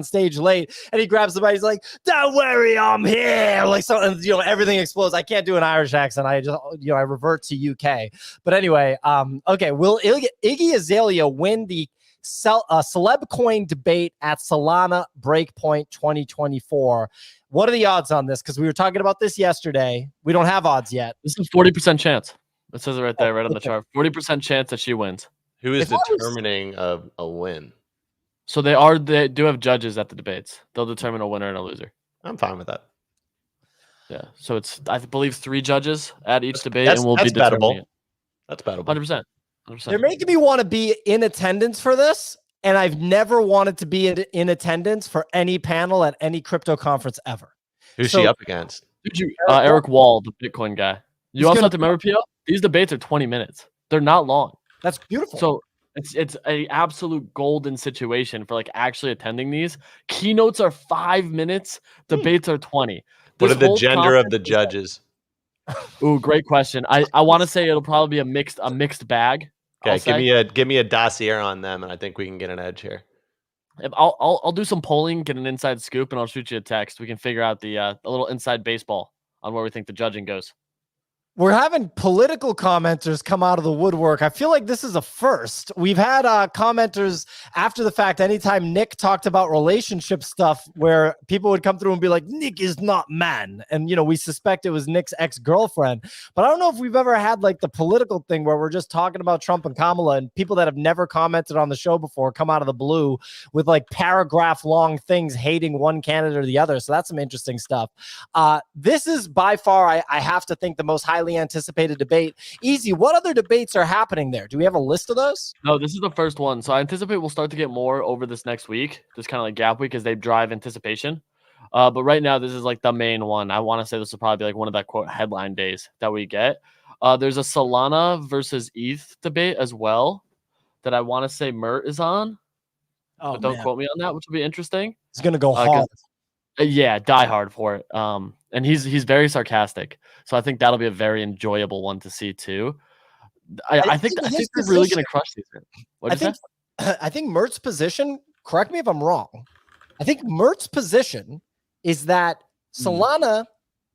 stage late, and he grabs the mic. He's like, "Don't worry, I'm here." Like, so, everything explodes. I can't do an Irish accent. I just, I revert to UK. But anyway, okay. Will Iggy Azalea win the celeb coin debate at Solana Breakpoint 2024? What are the odds on this? Because we were talking about this yesterday. We don't have odds yet. This is a 40% chance. It says it right there, right on the chart. 40% chance that she wins. Who is If I was- determining a win? So they do have judges at the debates. They'll determine a winner and a loser. I'm fine with that. Yeah. So it's, I believe, 3 judges at each debate, That's- and we'll be that's determining bettable. it. That's bettable. 100%. They're making me want to be in attendance for this, and I've never wanted to be in attendance for any panel at any crypto conference ever. Who's So- she up against? Eric Wall, the Bitcoin guy. You He's also gonna- have to remember, Pio, these debates are 20 minutes. They're not long. That's beautiful. So It's a absolute golden situation for like actually attending these. Keynotes are 5 minutes, debates are 20. What This are the whole gender of conference the judges? Ooh, great question. I want to say it'll probably be a mixed bag. I'll Okay, say. give me a dossier on them, and I think we can get an edge here. I'll do some polling, get an inside scoop, and I'll shoot you a text. We can figure out the little inside baseball on where we think the judging goes. We're having political commenters come out of the woodwork. I feel like this is a first. We've had commenters after the fact, anytime Nick talked about relationship stuff, where people would come through and be like, Nick is not man. And, we suspect it was Nick's ex-girlfriend. But I don't know if we've ever had like the political thing where we're just talking about Trump and Kamala, and people that have never commented on the show before come out of the blue with like paragraph long things hating one candidate or the other. So that's some interesting stuff. This is by far, I have to think, the most highly anticipated debate. Easy, what other debates are happening there? Do we have a list of those? No, this is the first one. So I anticipate we'll start to get more over this next week, just kind of like gap week as they drive anticipation. But right now, this is like the main one. I want to say this will probably be like one of that quote headline days that we get. There's a Solana versus ETH debate as well that I want to say Mert is on. But don't quote me on that, which will be interesting. It's going to go hard. Yeah, die hard for it. And he's very sarcastic, so I think that'll be a very enjoyable one to see too. I think they're really going to crush these. I think Mert's position. Correct me if I'm wrong. I think Mert's position is that Solana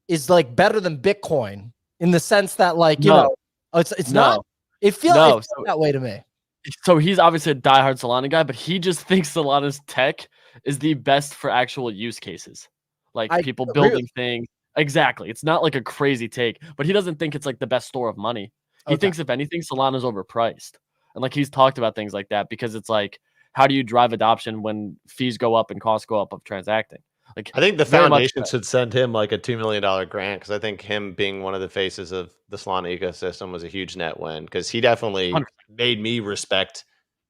is like better than Bitcoin in the sense that like it's not. It feels that way to me. So he's obviously a diehard Solana guy, but he just thinks Solana's tech is the best for actual use cases, like people building things. Exactly. It's not like a crazy take, but he doesn't think it's like the best store of money. He thinks if anything, Solana's overpriced. And like he's talked about things like that because it's like, how do you drive adoption when fees go up and costs go up of transacting? Like, I think the foundation should send him like a $2 million grant, because I think him being one of the faces of the Solana ecosystem was a huge net win, because he definitely 100%. made me respect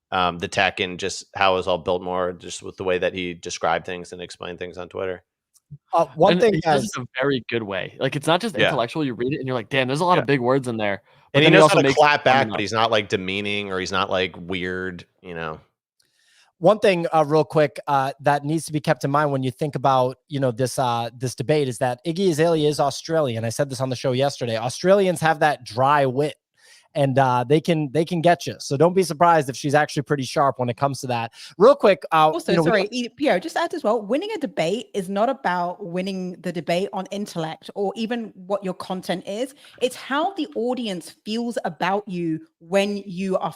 the tech and just how it was all built more, just with the way that he described things and explained things on Twitter. One thing he does it in a very good way. Like, it's not just intellectual. You read it and you're like, damn, there's a lot of big words in there. But and he knows how to clap back, but he's not like demeaning, or he's not like weird, One thing real quick that needs to be kept in mind when you think about, this debate is that Iggy Azalea is Australian. I said this on the show yesterday. Australians have that dry wit, and they can get you. So don't be surprised if she's actually pretty sharp when it comes to that. Real quick. Also, Pierre, just add as well, winning a debate is not about winning the debate on intellect or even what your content is. It's how the audience feels about you when you are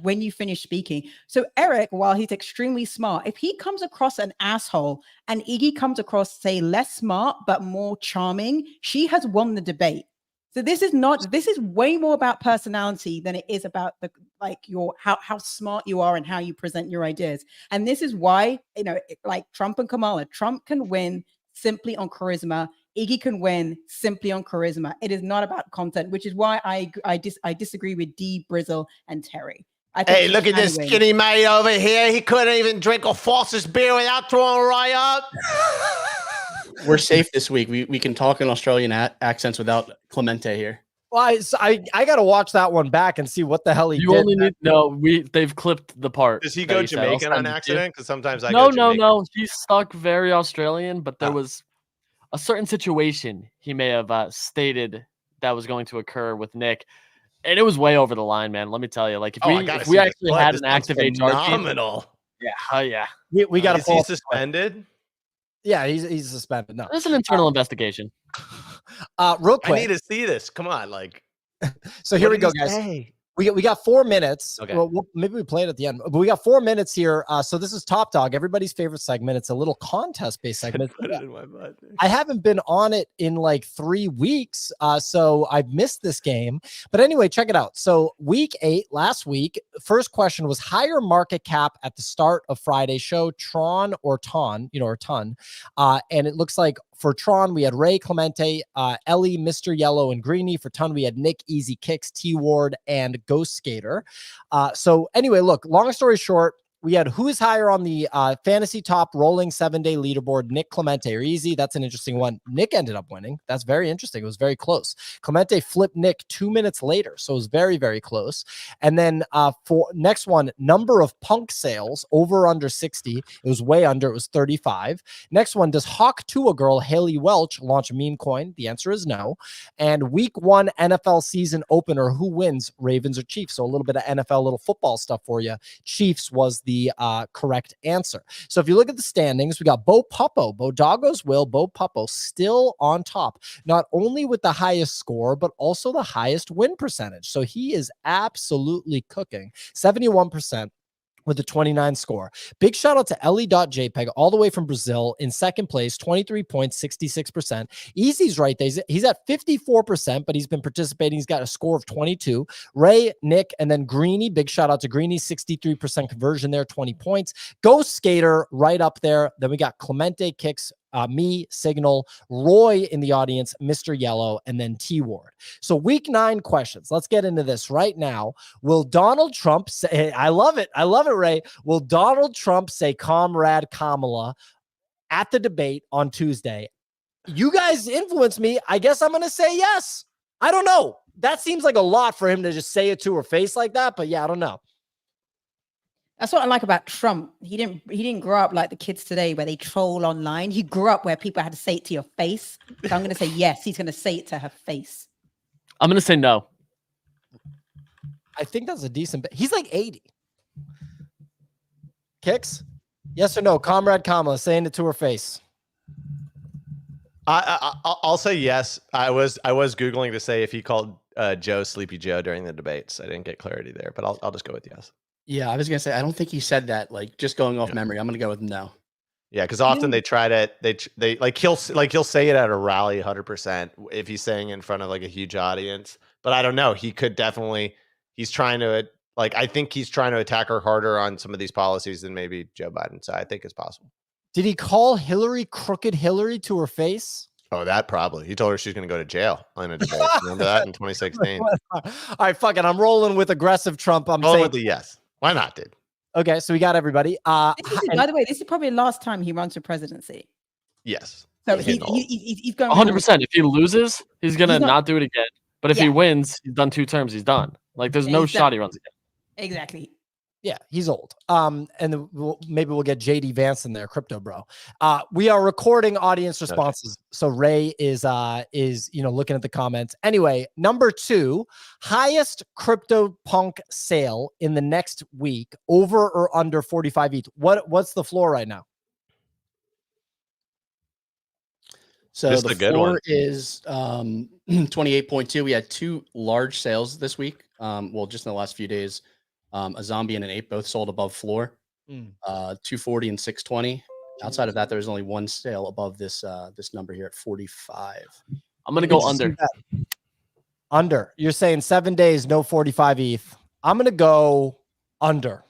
when you finish speaking. So Eric, while he's extremely smart, if he comes across an asshole and Iggy comes across, say, less smart but more charming, she has won the debate. So this is way more about personality than it is about how smart you are and how you present your ideas. And this is why, like Trump and Kamala, Trump can win simply on charisma. Iggy can win simply on charisma. It is not about content, which is why I disagree with D, Brizzle, and Terry. Hey, look at this skinny mate over here. He couldn't even drink a Foster's beer without throwing right up. We're safe this week. We can talk in Australian accents without Clemente here. Well, I got to watch that one back and see what the hell he did. They've clipped the part. Does he go Jamaican on accident? Because sometimes I go Jamaican. No. He's stuck very Australian, but there was a certain situation he may have stated that was going to occur with Nick. And it was way over the line, man. Let me tell you. Like, if we actually had an active HR team. Phenomenal. Yeah. We got to. Is he suspended? Yeah, he's suspended. No, there's an internal investigation. Real quick, I need to see this. Come on, So here we go, guys. We got 4 minutes. Okay. Well, maybe we play it at the end, but we got 4 minutes here. So this is Top Dog, everybody's favorite segment. It's a little contest-based segment. Put it in my butt. I haven't been on it in like 3 weeks, so I've missed this game. But anyway, check it out. So week 8, last week, first question was higher market cap at the start of Friday's show, Tron or Ton, or Ton. And it looks like for Tron, we had Ray, Clemente, Ellie, Mr. Yellow, and Greeny. For Ton, we had Nick, Easy Kicks, T-Ward, and Ghost Skater. So anyway, look, long story short, we had who is higher on the fantasy top rolling 7-day leaderboard, Nick Clemente or Easy. That's an interesting one. Nick ended up winning. That's very interesting. It was very close. Clemente flipped Nick 2 minutes later, so it was very, very close. And then for next one, number of punk sales over under 60. It was way under. It was 35. Next one, does Hawk Tua girl Haley Welch launch a meme coin? The answer is no. And week 1 NFL season opener, who wins, Ravens or Chiefs? So a little bit of NFL, little football stuff for you. Chiefs was the correct answer. So if you look at the standings, we got Bo Doggo's Will, Bo Puppo still on top, not only with the highest score, but also the highest win percentage. So he is absolutely cooking, 71%. With a 29 score. Big shout out to Ellie.jpg all the way from Brazil in second place, 23 points, 66%. Easy's right there. He's at 54%, but he's been participating. He's got a score of 22. Ray, Nick, and then Greeny. Big shout out to Greeny, 63% conversion there, 20 points. Ghost Skater right up there. Then we got Clemente Kicks, me, Signal, Roy in the audience, Mr. Yellow, and then T-Ward. So week 9 questions. Let's get into this right now. Will Donald Trump say, I love it, Ray. Will Donald Trump say Comrade Kamala at the debate on Tuesday? You guys influence me. I guess I'm going to say yes. I don't know. That seems like a lot for him to just say it to her face like that, but yeah, I don't know. That's what I like about Trump. He didn't grow up like the kids today where they troll online. He grew up where people had to say it to your face. So I'm going to say yes. He's going to say it to her face. I'm going to say no. I think that's a decent bet. He's like 80. Kicks? Yes or no? Comrade Kamala saying it to her face. I'll say yes. I was Googling to say if he called Joe Sleepy Joe during the debates. I didn't get clarity there, but I'll just go with yes. Yeah, I was gonna say I don't think he said that. Like just going off memory, I'm gonna go with no. Yeah, because often they try to they like he'll say it at a rally 100% if he's saying it in front of like a huge audience. But I don't know. He could definitely. He's trying to I think he's trying to attack her harder on some of these policies than maybe Joe Biden. So I think it's possible. Did he call Hillary crooked Hillary to her face? Oh, that probably. He told her she's going to go to jail in a debate. Remember that in 2016? All right, fuck it. I'm rolling with aggressive Trump. I'm saying with the yes. Why not, dude? Okay, so we got everybody. By the way, this is probably the last time he runs for presidency. Yes. So he's going 100%. If he loses, he's going to not do it again. But if he wins, he's done 2 terms. He's done. Like there's no shot he runs again. Exactly. Yeah, he's old. And then maybe we'll get JD Vance in there, crypto bro. We are recording audience responses. Okay. So Ray is looking at the comments. Anyway, number 2, highest crypto punk sale in the next week, over or under 45 ETH. What's the floor right now? So the floor is 28.2. We had 2 large sales this week. Just in the last few days. A zombie and an ape both sold above floor, 240 and 620. Outside of that, there's only 1 sale above this number here at 45. I'm gonna go under. Under. You're saying 7 days, no 45 ETH. I'm gonna go under.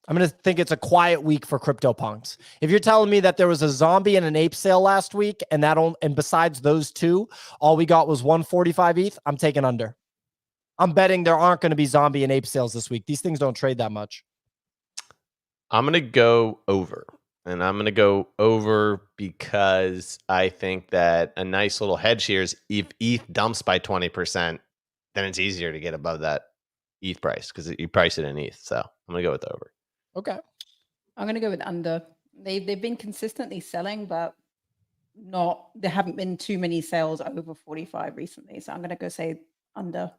I'm gonna think it's a quiet week for CryptoPunks. If you're telling me that there was a zombie and an ape sale last week, and besides those 2, all we got was 145 ETH, I'm taking under. I'm betting there aren't going to be zombie and ape sales this week. These things don't trade that much. I'm going to go over. And I'm going to go over because I think that a nice little hedge here is if ETH dumps by 20%, then it's easier to get above that ETH price because you price it in ETH. So I'm going to go with over. Okay. I'm going to go with under. They've been consistently selling, but there haven't been too many sales over 45 recently. So I'm going to go say under.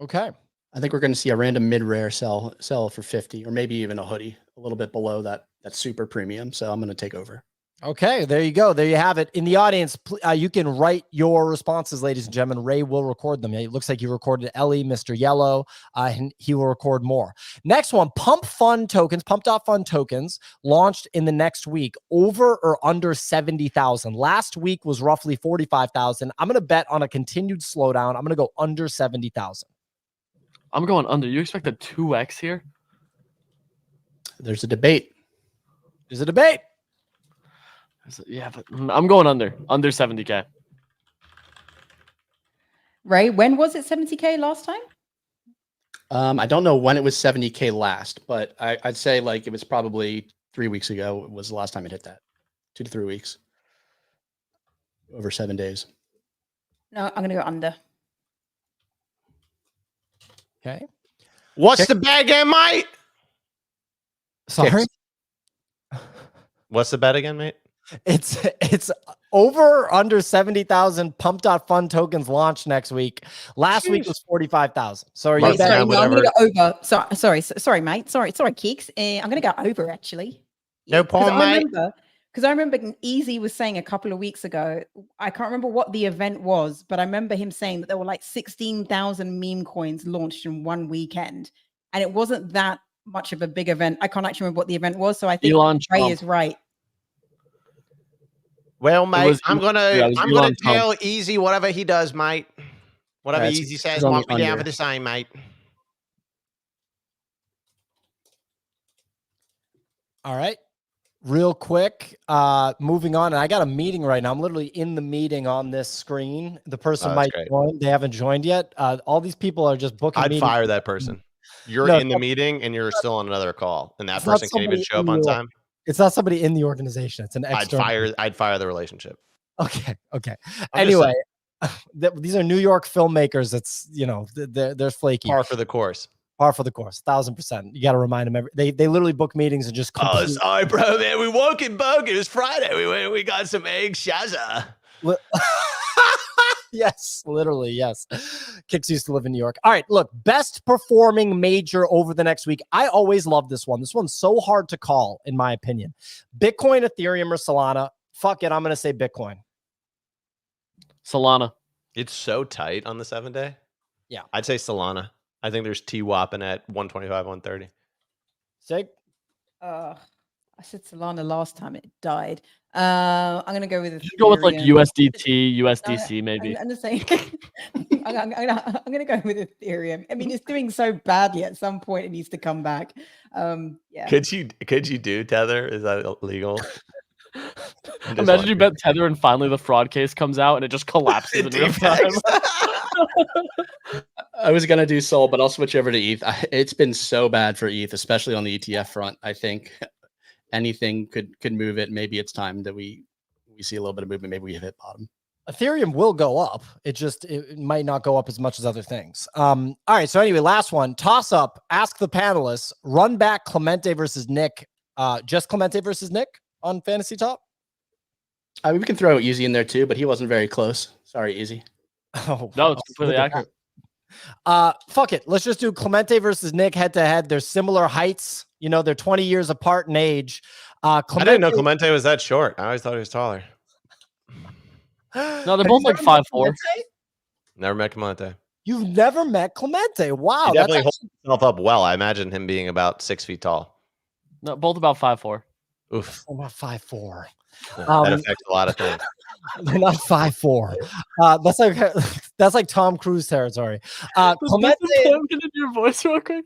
Okay. I think we're going to see a random mid-rare sell for 50 or maybe even a hoodie a little bit below that super premium. So I'm going to take over. Okay, there you go. There you have it. In the audience, you can write your responses, ladies and gentlemen. Ray will record them. It looks like you recorded Ellie, Mr. Yellow, and he will record more. Next one, PumpFun tokens, Pump.Fun tokens, launched in the next week, over or under 70,000. Last week was roughly 45,000. I'm going to bet on a continued slowdown. I'm going to go under 70,000. I'm going under. You expect a 2x here? There's a debate. There's a debate. Yeah, but I'm going under 70K. Ray, when was it 70K last time? I don't know when it was 70K last, but I'd say like it was probably 3 weeks ago was the last time it hit that. 2 to 3 weeks. Over 7 days. No, I'm going to go under. Okay. What's the bet again, mate? Sorry. What's the bet again, mate? It's over or under 70,000 Pump.Fun tokens launch next week. Last week was 45,000. So are you Wait, sorry, betting? no, I'm going to go over. Sorry, mate. Sorry, Keeks. I'm going to go over actually. No problem, mate. Because I remember Easy was saying a couple of weeks ago, I can't remember what the event was, but I remember him saying that there were like 16,000 meme coins launched in one weekend. And it wasn't that much of a big event. I can't actually remember what the event was. So I think Ray is right. Well, mate, I'm gonna tell Easy whatever he does, mate. Whatever Easy says, mark me down for the same, mate. All right. Real quick, moving on. And I got a meeting right now. I'm literally in the meeting on this screen. The person might join. They haven't joined yet. All these people are just booking. I'd fire that person. You're in the meeting and you're still on another call, and that person can't even show up on time. It's not somebody in the organization. It's an external. I'd fire the relationship. Okay. Anyway, these are New York filmmakers. It's, they're flaky. Par for the course. 1,000%. You got to remind them. They literally book meetings and just. Oh, sorry, bro, man. We woke in bug. It was Friday. We went. We got some egg shaza. Yes, literally, yes. Kicks used to live in New York. All right, look, best performing major over the next week. I always love this one. This one's so hard to call, in my opinion. Bitcoin, Ethereum, or Solana. Fuck it, I'm going to say Bitcoin. Solana. It's so tight on the 7-day. Yeah. I'd say Solana. I think there's T-Whopping at 125, 130. Sig? I said Solana last time it died. I'm gonna go with Ethereum. Go with like USDT, USDC, maybe. I'm gonna go with Ethereum. I mean, it's doing so badly. At some point, it needs to come back. Yeah. Could you do Tether? Is that illegal? Imagine you bet Tether and finally the fraud case comes out and it just collapses in real time. I was gonna do Sol, but I'll switch over to ETH. It's been so bad for ETH, especially on the ETF front. I think anything could move it. Maybe it's time that we see a little bit of movement. Maybe we have hit bottom. Ethereum will go up. It might not go up as much as other things. All right. So anyway, last one. Toss up. Ask the panelists. Run back Clemente versus Nick. Just Clemente versus Nick on Fantasy Top. I mean, we can throw Easy in there too, but he wasn't very close. Sorry, Easy. Oh no, it's completely accurate. Fuck it. Let's just do Clemente versus Nick head to head. They're similar heights. They're 20 years apart in age. I didn't know Clemente was that short. I always thought he was taller. No, they're both like 5'4". Never met Clemente. You've never met Clemente. Wow. He definitely holds himself up well. I imagine him being about 6 feet tall. No, both about 5'4". Oof. About 5'4". That affects a lot of things. They're not 5'4". That's like Tom Cruise territory. Clemente, get in your voice real quick.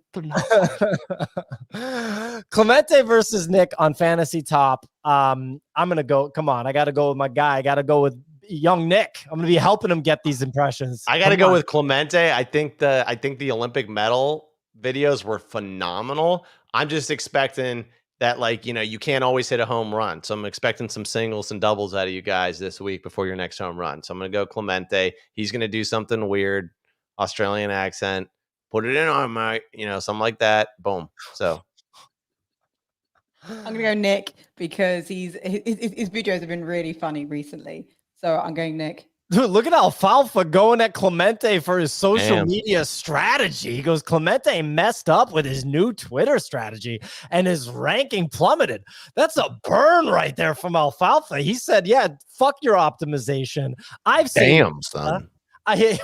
Clemente versus Nick on Fantasy Top. I'm gonna go. Come on, I gotta go with my guy. I gotta go with young Nick. I'm gonna be helping him get these impressions. I gotta go with Clemente. I think the Olympic medal videos were phenomenal. I'm just expecting that, you can't always hit a home run. So I'm expecting some singles and doubles out of you guys this week before your next home run. So I'm going to go Clemente. He's going to do something weird, Australian accent, put it in on mate, something like that. Boom. So I'm going to go Nick because his videos have been really funny recently. So I'm going Nick. Dude, look at Alfalfa going at Clemente for his social media strategy. He goes, Clemente messed up with his new Twitter strategy and his ranking plummeted. That's a burn right there from Alfalfa. He said, yeah, fuck your optimization. I've seen son.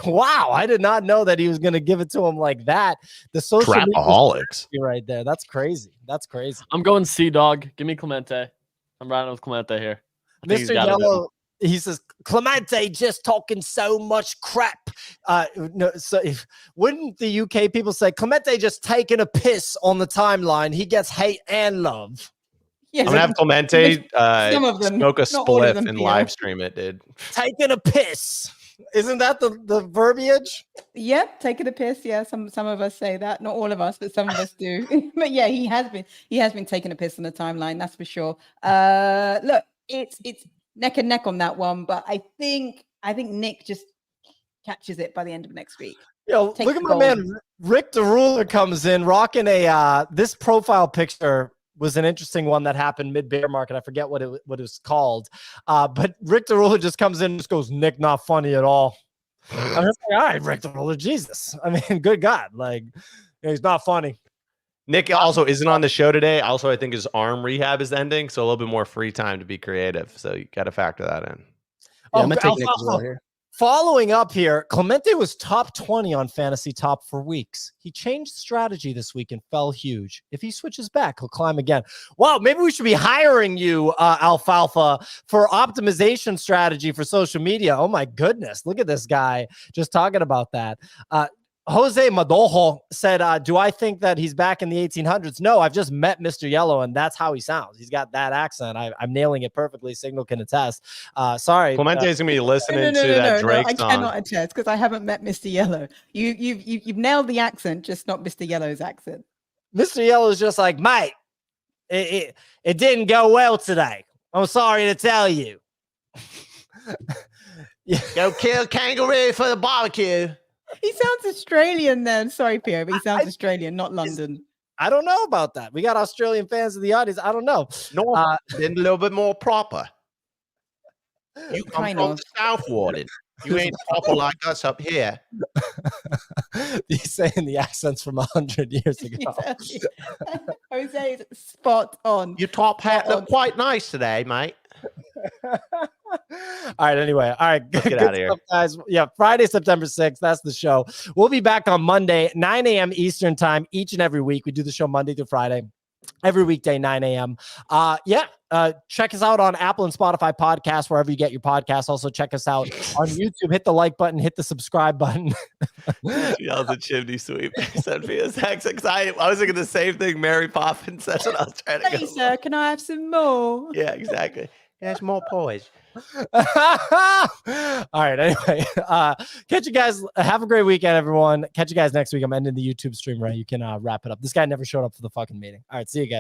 Wow, I did not know that he was going to give it to him like that. The social Crapaholics right there. That's crazy. That's crazy. I'm going C-Dog. Give me Clemente. I'm riding with Clemente here. Mr. Yellow. He says, Clemente just talking so much crap. Wouldn't the UK people say, Clemente just taking a piss on the timeline? He gets hate and love. Yes, I'm going to have Clemente some of them, smoke a spliff and live stream it, dude. Taking a piss. Isn't that the verbiage? Yep, taking a piss. Yeah, some of us say that. Not all of us, but some of us do. But yeah, he has been taking a piss on the timeline. That's for sure. Look, it's neck and neck on that one, but I think Nick just catches it by the end of next week. Yo, look at my man Rick the Ruler comes in rocking a this profile picture was an interesting one that happened mid bear market. I forget what it was called. But Rick the Ruler just comes in and just goes, Nick, not funny at all. I'm just like, all right, Rick the Ruler, Jesus. I mean, good God. Like, he's not funny. Nick also isn't on the show today. Also, I think his arm rehab is ending, so a little bit more free time to be creative. So you got to factor that in. Yeah, I'm going to take Nick as well here. Following up here, Clemente was top 20 on Fantasy Top for weeks. He changed strategy this week and fell huge. If he switches back, he'll climb again. Wow, maybe we should be hiring you, Alfalfa, for optimization strategy for social media. Oh my goodness, look at this guy just talking about that. Jose Madojo said, do I think that he's back in the 1800s? No, I've just met Mr. Yellow, and that's how he sounds. He's got that accent. I'm nailing it perfectly. Signal can attest. Sorry. Clemente is going to be listening to that Drake song. I cannot attest because I haven't met Mr. Yellow. You've nailed the accent, just not Mr. Yellow's accent. Mr. Yellow is just like, mate, it didn't go well today. I'm sorry to tell you. Go kill kangaroo for the barbecue. He sounds Australian then. Sorry, Pierre, but he sounds Australian, not London. I don't know about that. We got Australian fans in the audience. I don't know. No, been a little bit more proper. You come from the South, Warden. You ain't proper like us up here. He's saying the accents from 100 years ago. Jose is spot on. Your top hat looked quite nice today, mate. All right. Anyway. All right. Let's get out of here, guys. Yeah. Friday, September 6th. That's the show. We'll be back on Monday, 9 a.m. Eastern time each and every week. We do the show Monday through Friday. Every weekday, 9 a.m. Check us out on Apple and Spotify podcasts, wherever you get your podcasts. Also, check us out on YouTube. Hit the like button, hit the subscribe button. Yells a chimney sweep. Send me a text. I was thinking the same thing Mary Poppins said when I was trying to go. Hey, sir, can I have some more? Yeah, exactly. There's more poise. All right. Anyway, catch you guys. Have a great weekend, everyone. Catch you guys next week. I'm ending the YouTube stream, right? You can wrap it up. This guy never showed up for the fucking meeting. All right. See you guys.